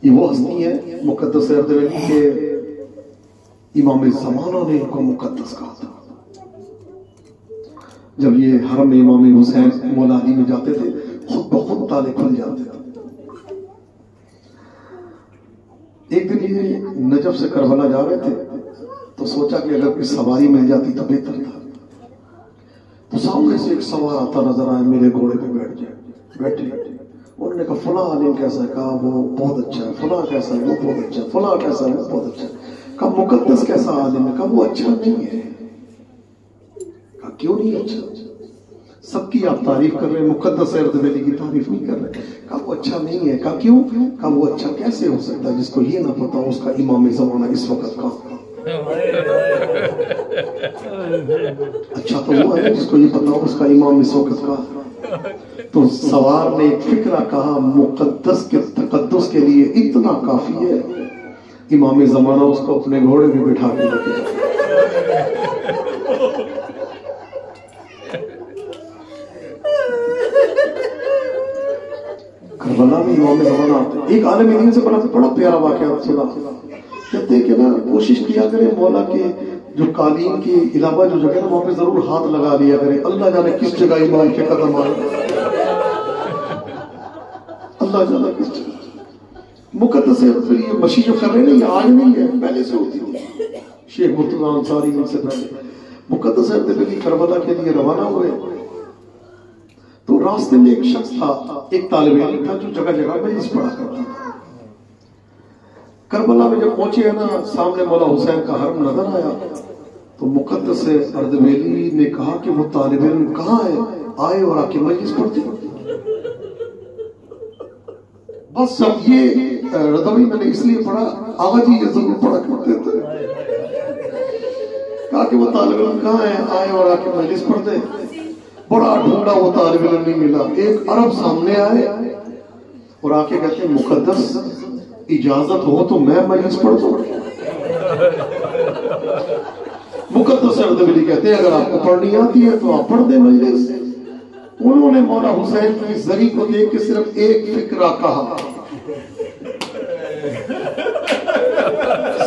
S1: یہ وہ ہستی ہے مقدس اردبیلی کے امام زمانہ نے ان کو مقدس کہا تھا. جب یہ حرم امام حسین مولا علی میں جاتے تھے خود بخود تالے کھل جاتے تھے. ایک دن یہ نجف سے کربلا جا رہے تھے تو سوچا کہ اگر کوئی سواری مل جاتی تو بہتر تھا. تو سامنے سے ایک سوار آتا نظر آیا، میرے گھوڑے پہ بیٹھے. انہوں نے کہا فلاں عالم کیسا ہے؟ کہا وہ بہت اچھا ہے. فلاں کیسا ہے؟ وہ بہت اچھا ہے. فلاں کیسا ہے؟ وہ بہت اچھا ہے. کہا مقدس کیسا عالم ہے؟ کہا وہ اچھا نہیں ہے. کہا کیوں نہیں اچھا؟ سب کی آپ تعریف کر رہے ہیں، مقدس اردبیلی کی تعریف نہیں کر رہے. کہا وہ اچھا نہیں ہے. کہا کیوں؟ کہا وہ اچھا کیسے ہو سکتا ہے جس کو یہ نہ پتا اس کا امام زمانہ اس وقت کا. اچھا تو وہ ہے جس کو یہ پتا اس کا امام اس وقت کا. تو سوار نے ایک فکرہ کہا مقدس کے تقدس کے لیے اتنا کافی ہے امام زمانہ اس کو اپنے گھوڑے میں بٹھا کے لے کے جائے. کربلا میں امام زمانہ آتے. ایک عالم دین سے بڑا پیارا واقعہ سنا. کہتے ہیں کہ نا کوشش کیا کرے مولا کے جو قالین کے علاوہ جو جگہ نا وہاں پہ ضرور ہاتھ لگا لیا کرے. اللہ جانے کس جگہ امام کے قدم آئے، اللہ جانے کس جگہ. مقدس ہے یہ مشی جو کر رہے ہیں یہ آج نہیں ہے، پہلے سے ہوتی تھی. شیخ مرتضی انصاری ان سے پہلے مقدس اردبیلی کربلا کے لیے روانہ ہوئے تو راستے میں ایک شخص تھا، ایک طالب علم تھا جو جگہ جگہ مجلس پڑھا کرتا تھا. کربلا میں جب پہنچے ہیں نا سامنے مولا حسین کا حرم نظر آیا تو مقدس اردبیلی نے کہا کہ وہ طالب علم کہاں ہے، آئے اور آ کے مجلس پڑھتے. بس سب یہ رضوی میں نے اس لیے پڑھا، آغا جی یہ ضرور پڑھا کرتے تھے. کہا کہ وہ طالب علم کہاں ہے، آئے اور آ کے مجلس پڑھتے. بڑا ڈھونڈا وہ طالب علم نہیں ملا. ایک عرب سامنے آئے اور آ کے کہتے ہیں مقدس اجازت ہو تو میں مجلس پڑھ دوں. مقدس اردبیلی کہتے ہیں اگر آپ کو پڑھنی آتی ہے تو آپ پڑھ دیں مجلس. انہوں نے مولا حسین کی زری کو دیکھ کے صرف ایک فکرہ کہا،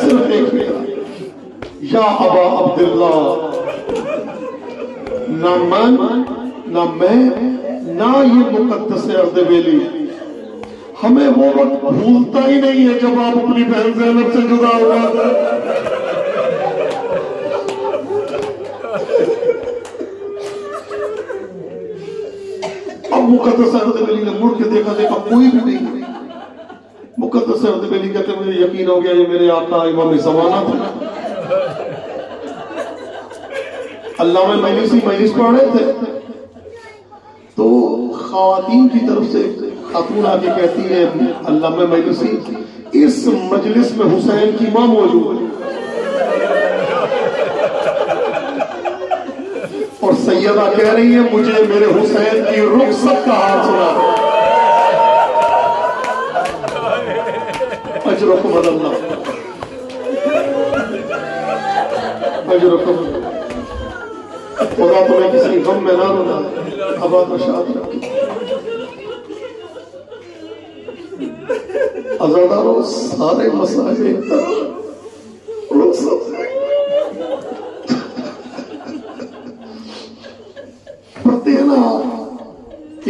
S1: صرف ایک پھیرا، یا ابا عبداللہ، نہ من نہ میں نہ یہ مقدس اردبیلی ہمیں وہ وقت بھولتا ہی نہیں ہے جب آپ اپنی بہن زینب سے جدا ہوا تھا۔ اب مقدس اردبیلی نے مڑ کے دیکھا کوئی بھی نہیں۔ مقدس اردبیلی کہتے مجھے یقین ہو گیا یہ میرے آقا امام زمانہ تھا۔ علامہ مجلسی مجلس پڑھ رہے تھے تو خواتین کی طرف سے خاتون آ کے کہتی ہے علامہ مجلسی اس مجلس میں حسین کی ماں موجود ہے، اور سیدہ کہہ رہی ہے مجھے میرے حسین کی رخصت کا حال سنا۔ اجرکم اللہ، اجرکم خدا تمہیں کسی غم میں نہ رونا، آباد و شاد رکھے۔ عزاداروں سارے مسائل ایک طرف رخصت سے پڑھتے ہیں نا۔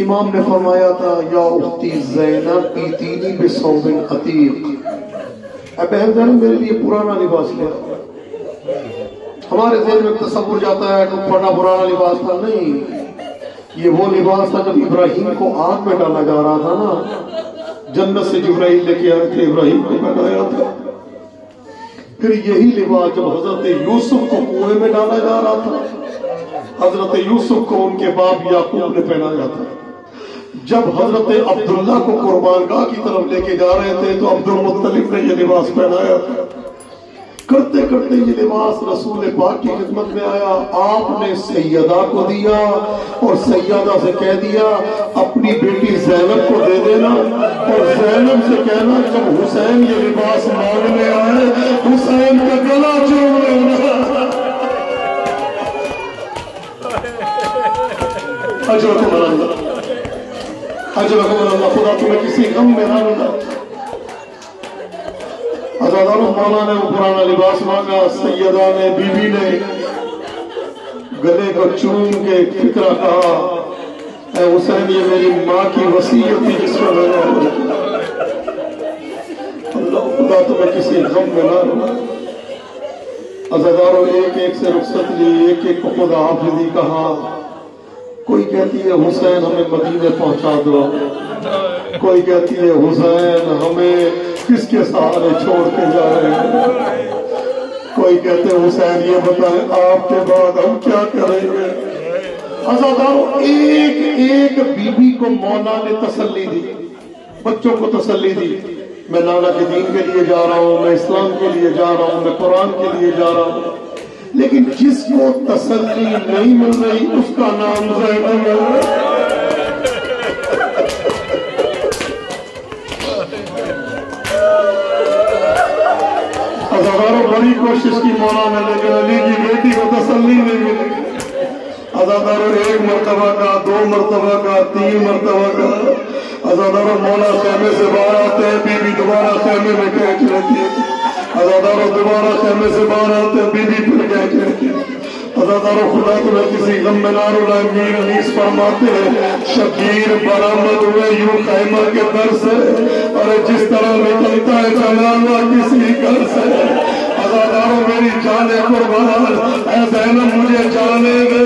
S1: امام نے فرمایا تھا یا اختی زینب ایتینی بثوب عتیق، اے بہن زینب میرے لیے پرانا لباس لے آؤ۔ ہمارے ذہن میں تصور جاتا ہے کہ پرانا لباس تھا، نہیں، یہ وہ لباس تھا جب ابراہیم کو آگ میں ڈالا جا رہا تھا نا، جنت سے جبرائیل لے کے آئے تھے، ابراہیم کو پہنایا تھا۔ پھر یہی لباس جب حضرت یوسف کو کنویں میں ڈالا جا رہا تھا، حضرت یوسف کو ان کے باپ یعقوب نے پہنایا تھا۔ جب حضرت عبداللہ کو قربان گاہ کی طرف لے کے جا رہے تھے تو عبد المطلب نے یہ لباس پہنایا تھا۔ کرتے کرتے یہ لباس رسول پاک کی خدمت میں آیا، آپ نے سیدہ کو دیا اور سیدہ سے کہہ دیا اپنی بیٹی زینب کو دے دینا، اور زینب سے کہنا جب حسین یہ لباس مانگنے آئے حسین کا گلا چوم لینا۔ اجرکم اللہ، اجرکم اللہ، خدا تمہیں کسی غم میں نہ ڈالے۔ عزاداروں مولا نے وہ پرانا لباس مانگا، سیدہ نے بی بی نے گلے کو چوم کے فکرہ کہا اے حسین یہ میری ماں کی وصیت تھی جس میں میں نے اللہ خدا تمہیں کسی غم میں نہ رونا۔ عزاداروں ایک ایک سے رخصت لی، ایک ایک کو خدا حافظی کہا۔ کوئی کہتی ہے حسین ہمیں مدینے پہنچا دو، کوئی کہتی ہے حسین ہمیں کس کے سہارے چھوڑ کے جا رہے ہیں، کوئی کہتے ہیں حسین یہ بتائیں آپ کے بعد ہم کیا کریں گے۔ عزاداروں ایک ایک بی بی کو مولا نے تسلی دی، بچوں کو تسلی دی، میں نانا کے دین کے لیے جا رہا ہوں، میں اسلام کے لیے جا رہا ہوں، میں قرآن کے لیے جا رہا ہوں۔ لیکن جس کو تسلی نہیں مل رہی اس کا نام زینب ہے۔ عزاداروں بڑی کوشش کی مولا نے، لیکن علی کی بیٹی کو تسلی نہیں ملی۔ عزاداروں ایک مرتبہ کا، دو مرتبہ کا، تین مرتبہ کا، عزاداروں مولا خیمے سے باہر آتے ہیں، بی بی دوبارہ خیمے میں کھینچ لیتی ہے۔ عزاداروں دوبارہ خیمے سے باہر آتے ہیں، بی بی پھر کھینچ لیتی ہے۔ عزاداروں خدا تمہیں کسی غم میں نہ رونا۔ امیر انیس فرماتے ہیں شبیر برآمد ہوئے یوں خیمہ کے در سے، اور جس طرح نکلتا ہے جنازہ کسی گھر سے۔ عزاداروں میری جان قربان، اے زینب مجھے جانے دے۔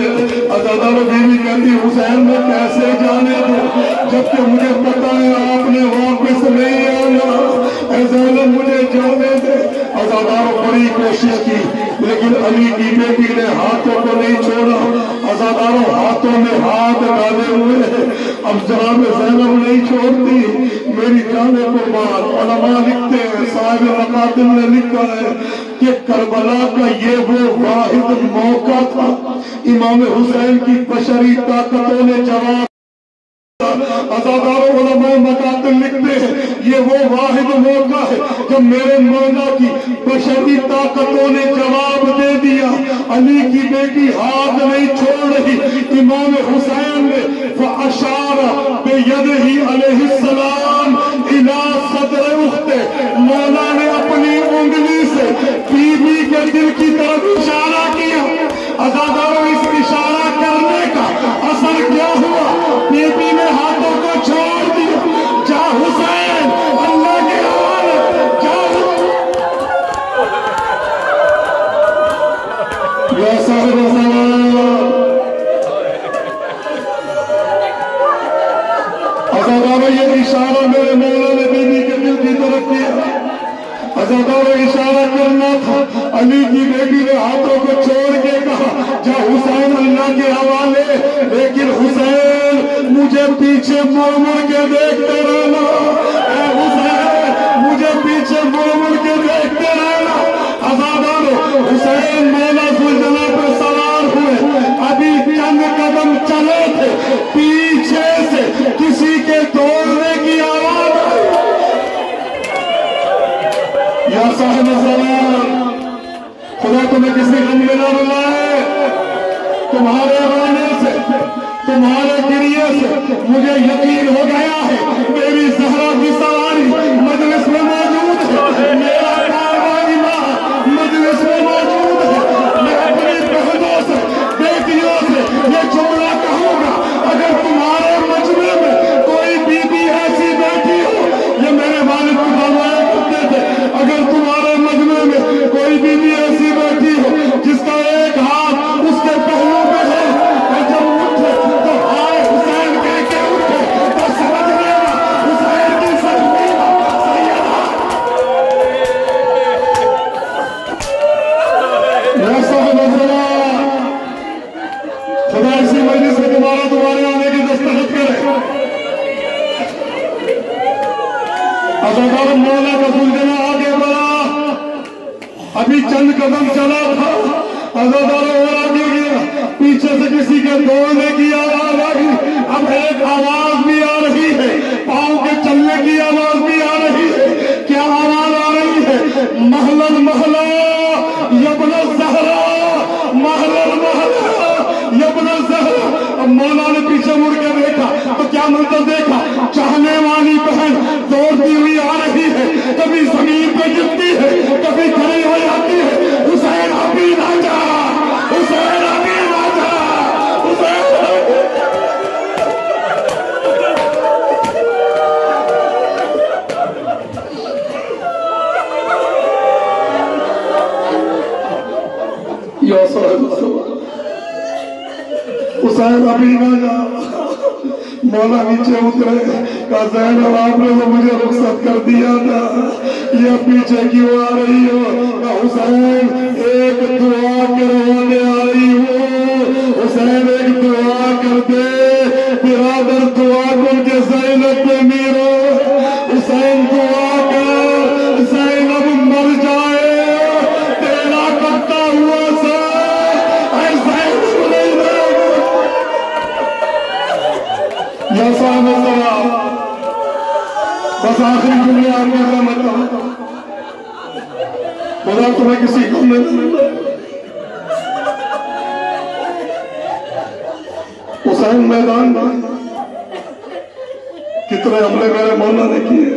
S1: عزاداروں بیوی کہتی حسین میں کیسے جانے دوں جبکہ مجھے پتا ہے آپ نے واپس نہیں آنا، اے زینب مجھے جانے دے۔ عزاداروں بڑی کوشش کی لیکن علی کی بیٹی نے ہاتھوں کو نہیں چھوڑا۔ عزاداروں ہاتھوں میں ہاتھ ڈالے ہوئے، اب جناب زینب نہیں چھوڑتی، میری جان قربان۔ علماء لکھتے ہیں، صاحب مقاتل نے لکھا ہے کہ کربلا کا یہ وہ واحد موقع تھا امام حسین کی بشری طاقتوں نے جواب۔ عزاداروں علماء مقاتل لکھتے ہیں یہ وہ واحد موقع ہے جب میرے مولا کی بشری طاقتوں نے جواب دے دیا۔ علی کی بیٹی ہاتھ نہیں چھوڑ رہی، امام حسین نے فاشار بیدہ علیہ السلام الی صدر اختہ، مولا نے اپنی انگلی سے یا صاحب الزمان عزادارو یہ اشارہ میرے مولا نے بیوی کے دل کی طرف کیا عزادارو اشارہ کرنا تھا علی کی بیٹی نے ہاتھوں کو چھوڑ کے کہا جا حسین اللہ کے حوالے لیکن حسین مجھے پیچھے مڑ مڑ کے دیکھتے رہنا اے حسین مجھے پیچھے مڑ مڑ کے دیکھتے رہنا عزادارو حسین مولا ذوالجلال پر سوار ہوئے ابھی چند قدم چلے تھے پیچھے سے کسی کے دوڑنے کی آواز آئی یا صاحب الزمان خدا تمہیں کسی غم میں نہ رلائے تمہارے رونے سے تمہارے گریے سے مجھے یقین ہو گیا ہے میری زہرا کی سواری مجلس میں موجود ہے میرا کارواں امام مجلس میں موجود ہے میں اپنی بہنوں سے بیٹیوں سے یہ جملہ کہوں گا اگر تمہارے مجمع میں کوئی بی بی ایسی بیٹھی ہو یہ میرے والد کو فرمایا کرتے تھے اگر تمہارے مجمع میں کوئی بی بی ایسی بیٹھی ہو جس کا ایک ہاتھ اس کے پہلو پہ ہے اور جب اٹھے تو آئے حسین کہہ کے اٹھے تو سمجھ لینا حسین کی سجدہ سیدہ یا صاحب الزمان خدا اسی مجلس میں تمہارے آنے کی دستخط کرے عزادار مولا رسول جنہ آگے بڑھا ابھی چند قدم چلا تھا عزادار اور آگے گیا پیچھے سے کسی کے دوڑنے کی آواز آئی اب ایک آواز بھی آ رہی ہے پاؤں کے چلنے کی آواز بھی آ رہی ہے کیا آواز آ رہی ہے محلل محلہ یبن الزہرا محلل محلہ یبن الزہرا اب مولا نے پیچھے مڑ کے دیکھا تو کیا منظر دیکھا چاہنے والی بہن دوڑتی ہوئی آ رہی ہے کبھی زمین پہ گرتی ہے کبھی کھڑی ہو جاتی ہے حسین ابھی نہ جا حسین ابھی نہ جا حسین یا صاحب حسین ابھی نہ جا مولا نیچے اترے کہا زینب آپ نے تو مجھے رخصت کر دیا تھا یہ پیچھے کیوں آ رہی ہو کہا حسین ایک دعا کروانے آئی ہو حسین ایک دعا کر دے برادر دعا کر کے زینب پہ میرو حسین دعا کر زینب مر جائے تیرا کرتا ہوا سا اے زینب نہیں دے یا صاحب الزمان بس آخری جملے آپ نے سمجھا خدا تمہیں کسی غم میں حسین میدان کتنے حملے میرے مولا نے کیے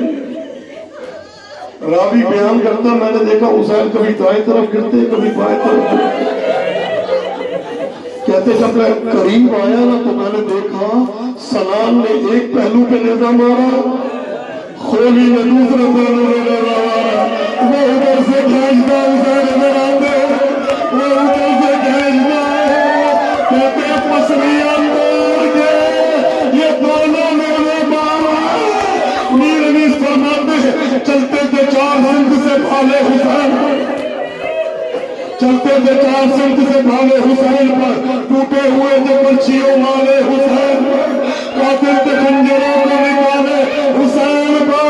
S1: راوی بیان کرتا میں نے دیکھا حسین کبھی دائیں طرف گرتے کبھی بائیں طرف گرتے کہتے جب میں قریب آیا نا تو میں نے دیکھا سلام نے ایک پہلو پہ نیزہ مارا خولی نے دوسرے پہلو پہ نیزہ مارا وہ ادھر سے کھینچتا حسین ادھر آتے وہ ادھر سے کھینچتا کہتے پسلیاں توڑ کے یہ دونوں میرے مارا میر نیز فرماتے چلتے تھے چار سمت سے بھالے حسین چلتے تھے چار سمت سے بھالے حسین پر ٹوٹے ہوئے تھے پرچیوں والے حسین پر قاتل تھے خنجروں کو نکالے حسین پر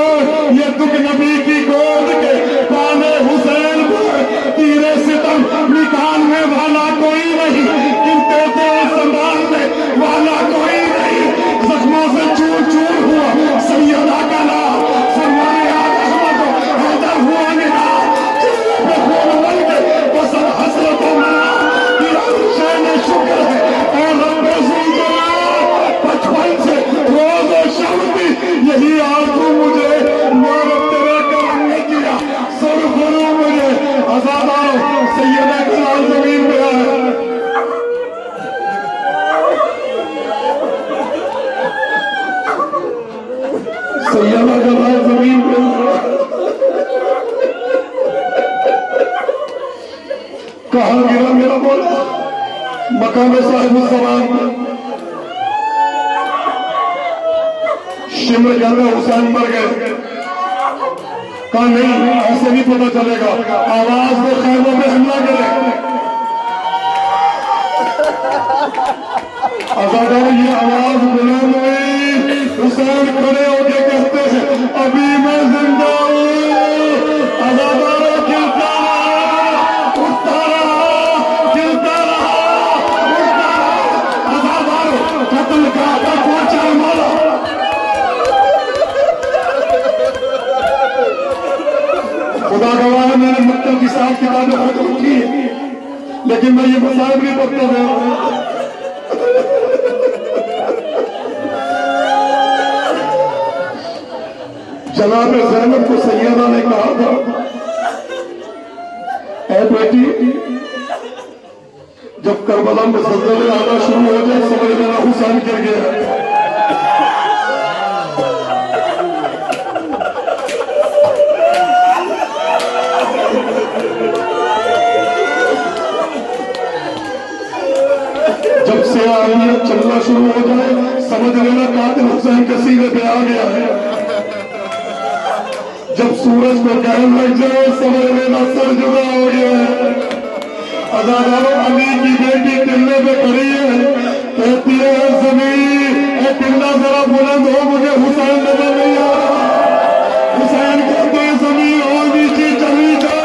S1: یہ دکھ نبی کی گود کے پانے حسین پر تیرے ستم نکالنے والا کوئی نہیں گنتے تھے سنبھالنے والا کوئی نہیں زخموں سے چور چور ہوا سیدہ کا نام فرمانے احمد حیدر ہوا نگاہ چہرے پہ خون بن کے بسر حسرت منا تیرا شین شکر ہے اے رب ذوالجلال بچپن سے روز و شب بھی یہی آرزو مجھے مورب تیرے کرم نے کیا سر خرو مجھے عزادارو سیدہ کلال زمین پہ آئے سیدہ کلال زمین پہ کہاں گرا میرا مولا؟ مقام صاحب الزمان میں. شمر کہتے حسین مر گئے. کہا نہیں ایسے نہیں پتہ چلے گا, آواز دے خیموں میں حملہ کرے. آزادار یہ آواز بلند ہوئی, حسین کھڑے ہو کے کہتے ہیں ابھی میں زندہ ہوں. آزادار گرتا رہا, اٹھتا رہا, گرتا رہا, اٹھتا رہا. آزادار قتل کا تک پہنچا مولا. خدا گواہ ہے میں نے مکتب کی 7 کتابیں ختم کی, لیکن میں یہ مصائب نہیں پڑھتا ہوں. جناب زینب کو سیدہ نے کہا تھا اے بیٹی جب کربلا میں زلزلے آنا شروع ہو جائے سمجھ لینا حسین گر گیا. جب سیاحیت چلنا شروع ہو جائے سمجھ لینا قاتل حسین کے سینے پہ آ گیا ہے. جب سورج کو گہن لگ جائے سمجھ لینا سر جدا ہو گیا ہے. عزادارو علی کی بیٹی ٹلے پہ کھڑی ہے, کہتی ہے زمین اے ٹلہ ذرا بلند ہو, مجھے حسین نظر نہیں آ رہا. حسین کہتے ہیں زمین اور نیچے چلی جا,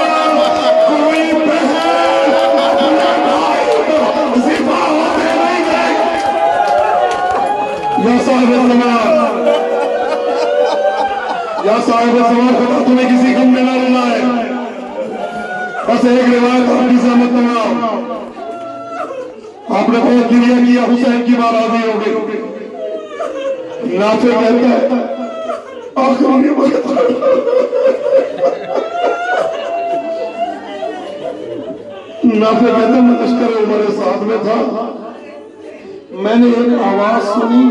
S1: کوئی بہن اپنے بھائی کو زبا ہوتے نہیں گئے. یا صاحب زمان, یا صاحب زمان, خدا تمہیں کسی غم میں نہ رلائے. بس ایک روایت آپ کی سہمت تمام, آپ نے بہت گریہ کیا, حسین کی بات راضی ہو گئی. نافع کہتا ہے آخری وقت نافع کہتا ہے میں لشکر عمر سعد میں تھا, میں نے ایک آواز سنی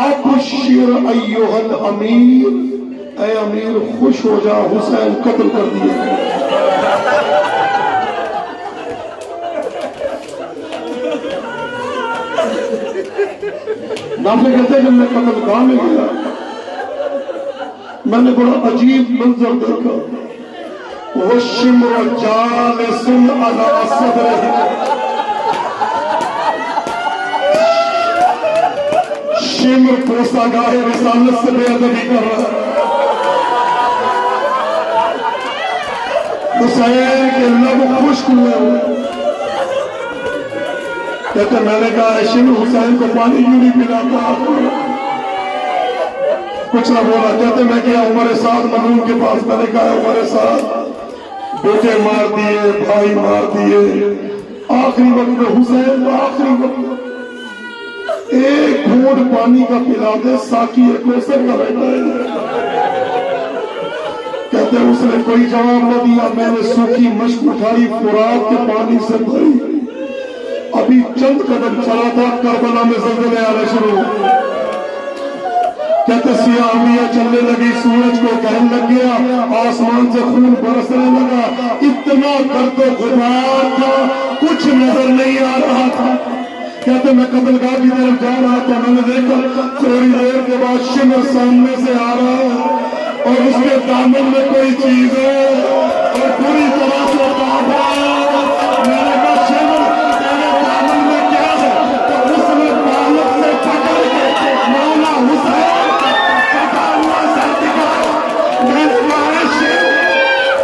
S1: ابشر ایھا الامیر, اے امیر خوش ہو جا حسین قتل کر دیا. نافع کہتے ہیں جب میں قتل گاہ میں گیا میں نے بڑا عجیب منظر دیکھا. وَالشِّمْرُ جَالِسٌ عَلَىٰ صَدْرِهِ, شمر پوسا گاہ رسالت سے بے ادبی کر رہا ہے. حسین کے لب خشک ہوئے. کہتے میں نے کہا شمر حسین کو پانی کیوں نہیں پلاتا, کچھ نہ بولا. کہتے میں کیا عمر سعد مظلوم کے پاس, میں نے کہا عمر سعد بیٹے مار دیے, بھائی مار دیے, آخری وقت میں حسین کو آخری وقت ایک گھونٹ پانی کا پلا دے, ساقی کوثر کا بیٹا ہے. کہتے اس نے کوئی جواب نہ دیا. میں نے سوکھی مشک اٹھائی, فرات کے پانی سے بھری, ابھی چند قدم چلا تھا کربلا میں زلزلے آنے شروع ہوئے. کہتے سیاہ آندیاں چلنے لگی, سورج کو گہن لگ گیا, آسمان سے خون برسنے لگا. اتنا گرد و غبار تھا کچھ نظر نہیں آ رہا تھا. کہتے میں قتل گاہ کی طرف جا رہا تھا, میں نے دیکھا تھوڑی دیر کے بعد شمر سامنے سے آ رہا ہے اور اس کے دامن میں کوئی چیز ہے اور پوری طرح سے تاب ہے. میں نے کہا شمر تیرے دامن میں کیا ہے؟ تو اس نے بالوں سے پکڑ کے مولا حسین کٹا ہوا سر دکھایا. میں نے کہا شمر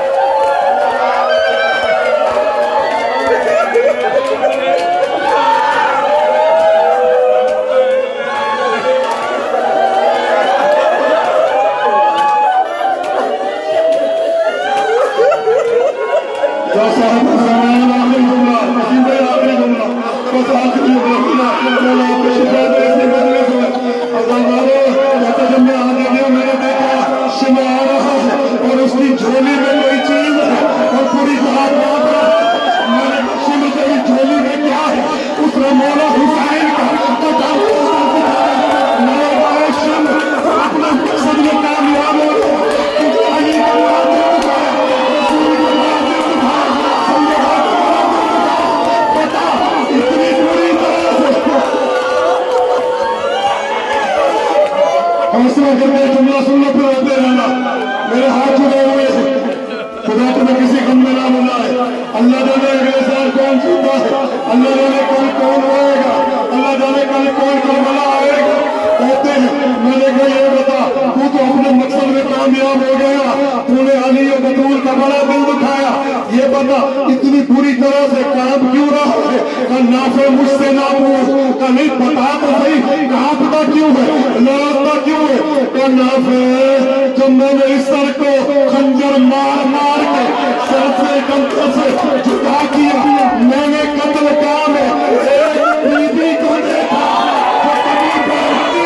S2: حوصلہ کر کے جملہ سننا پھر ہوتے رہنا. میرے ہاتھ جڑے ہوئے تھے. خدا تمہیں کسی غم میں نہ بلائے. اللہ جانے اگلے سال کون سنتا ہے, اللہ جانے کل کون ہوئے گا, اللہ جانے کل کون کربلا آئے گا. کہتے ہیں میں نے کہا یہ بتا, تو اپنے مقصد میں کامیاب ہو گیا, تو نے علی و بطول کا بڑا دل دکھایا. یہ بتا اتنی بری طرح سے کام کیوں رہا ہے, کہ نافع مجھ سے نہ پوچھ, کہ نہیں بتا تو صحیح کانپتا کیوں ہے, لڑتا کیوں ہے. کہ نافع جب میں نے اس سر کو خنجر مار مار کے سر سے کمتر سے جھکا کیا, میں نے قتل کام ہے ایک بیوی کو دیکھا جو کبھی بڑھتی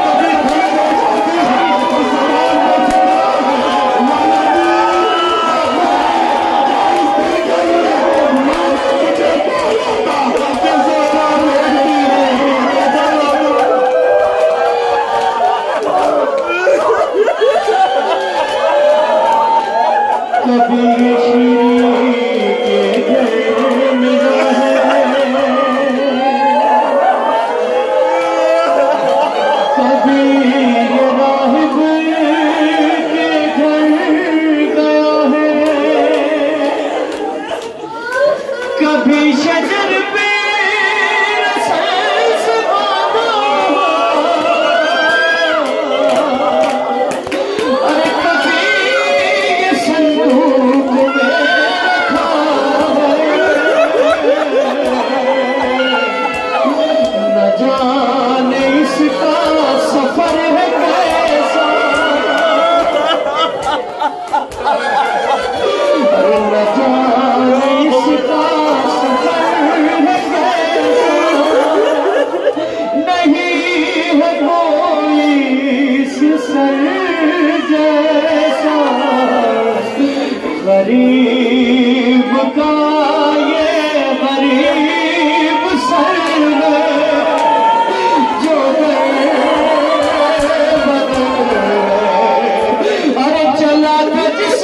S2: کبھی کھڑے ہو جاتی ہے اور زبان میں چلا ہے مالدی جائز دی گئی ہے. مانا مجھے بولا تھا کہ زیادہ بھیجتی ہے. کبھی شیری کے گھر میں کبھی راہب کے گھر گیا ہے, کبھی شجر پہ رسل سے باندھا, ارے کبھی یہ صندوق میں رکھا ہے. نہ جانے اس کا سفر ہے کیسا, ارے نہ جانے اس کا سفر ہے کیسا, نہیں ہے کوئی اس سر جیسا. غریب کا یہ غریب سر ہے جو ارے چلا تھا جس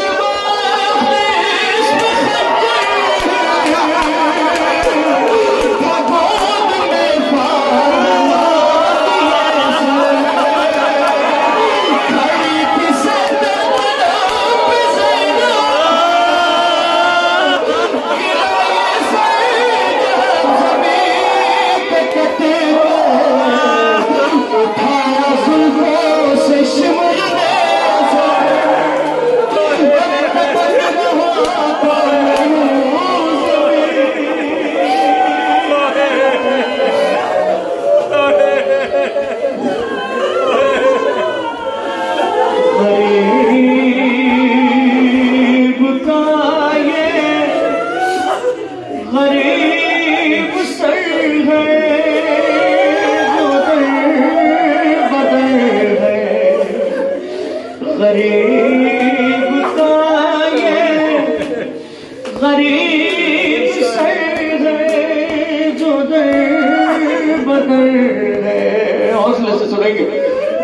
S2: حوصلے سے سنیں گے.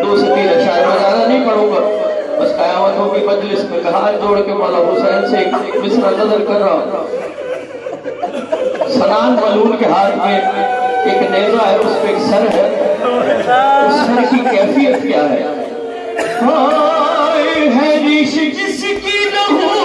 S2: 2 سے 3 اشعار میں زیادہ نہیں پڑھوں گا, بس قیامتوں کی مجلس میں ہاتھ جوڑ کے مولا حسین سے ایک مصرع نظر کر رہا ہوں. سنان ملول کے ہاتھ میں ایک نیزہ ہے, اس پہ ایک سر ہے, اس سر کی کیفیت کیا ہے. ہے ریش جس کی لہو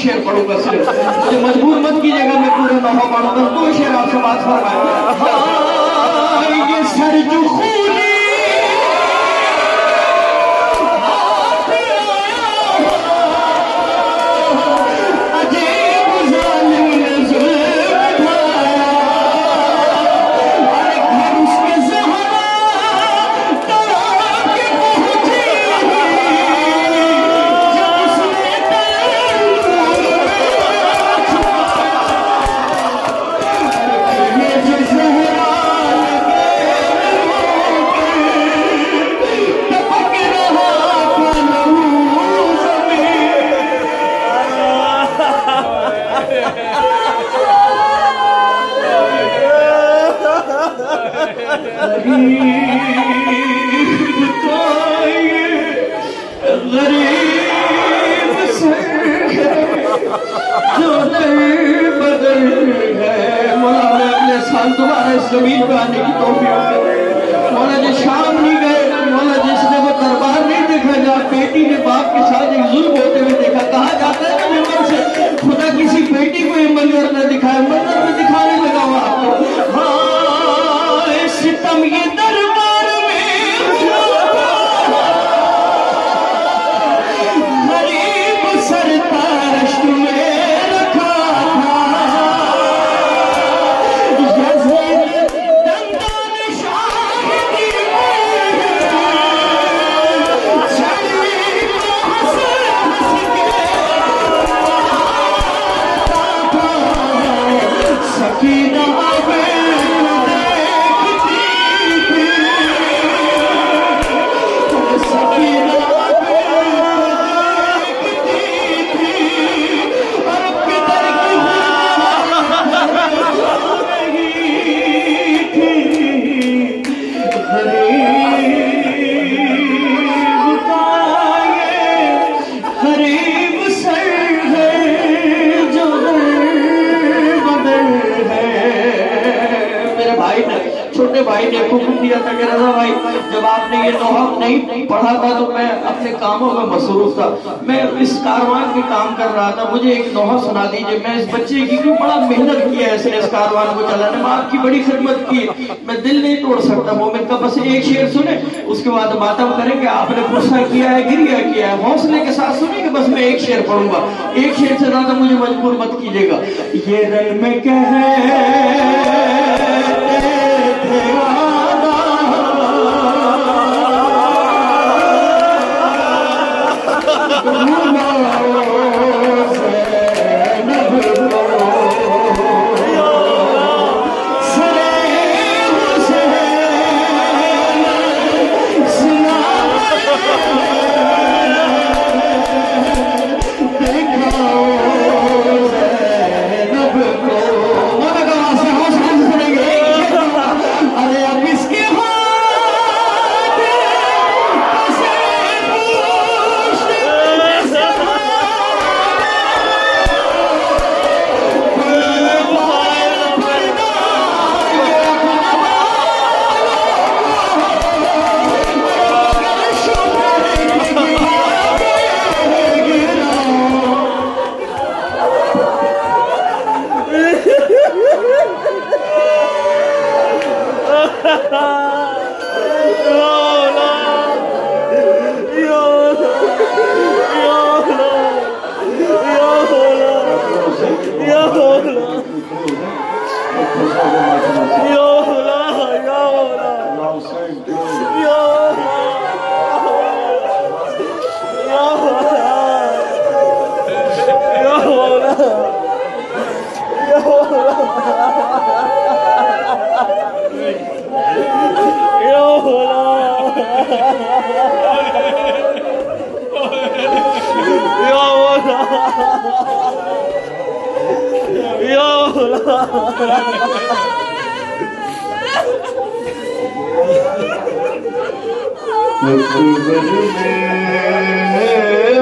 S2: شعر پڑھوں گا صرف, مجھے مجبور مت کیجیے گا میں پورے نوحہ پڑھوں گا. 2 شعر آپ سے بات فرمائیں.
S3: سرج خونی
S4: دوبارہ اس زمین پہ آنے کی توفیق مولا جی شام نہیں گئے مولا جس نے وہ دربار نہیں دیکھا جہاں بیٹی نے باپ کے ساتھ ایک ظلم ہوتے ہوئے دیکھا کہا جاتا ہے نا ممبر سے خدا کسی بیٹی کو یہ منظر نہ دکھائے منظر میں دکھانے لگا ہوا آپ کو ہاں ستم یہ دربار میں غریب سرتاشت میں بھائی نے حکم دیا تھا کہ رضا بھائی جب آپ نے یہ لوحہ نہیں پڑھا تھا تو میں اپنے کاموں میں مصروف تھا میں اس کاروان کے کام کر رہا تھا مجھے ایک لوحہ سنا دیجئے میں اس بچے کی کیوں بڑا محنت کیا ہے اس نے اس کاروان کو چلانے میں آپ کی بڑی خدمت کی میں دل نہیں توڑ سکتا مومن کا بس ایک شعر سنے اس کے بعد ماتم کریں کہ آپ نے غصہ کیا ہے گریہ کیا ہے حوصلے کے ساتھ سنیں کہ بس میں ایک شعر پڑھوں گا ایک شعر سے زیادہ مجھے مجبور مت کیجئے گا یہ دل میں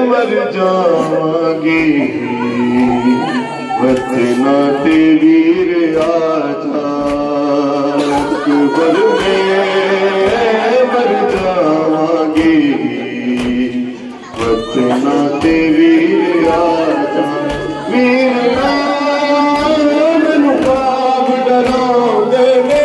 S2: مر جاؤں گی وطن تیری ریاضہ اکبر میں مر جاؤں گی وطن تیری ریاضہ میرا من خواب ڈراؤں دے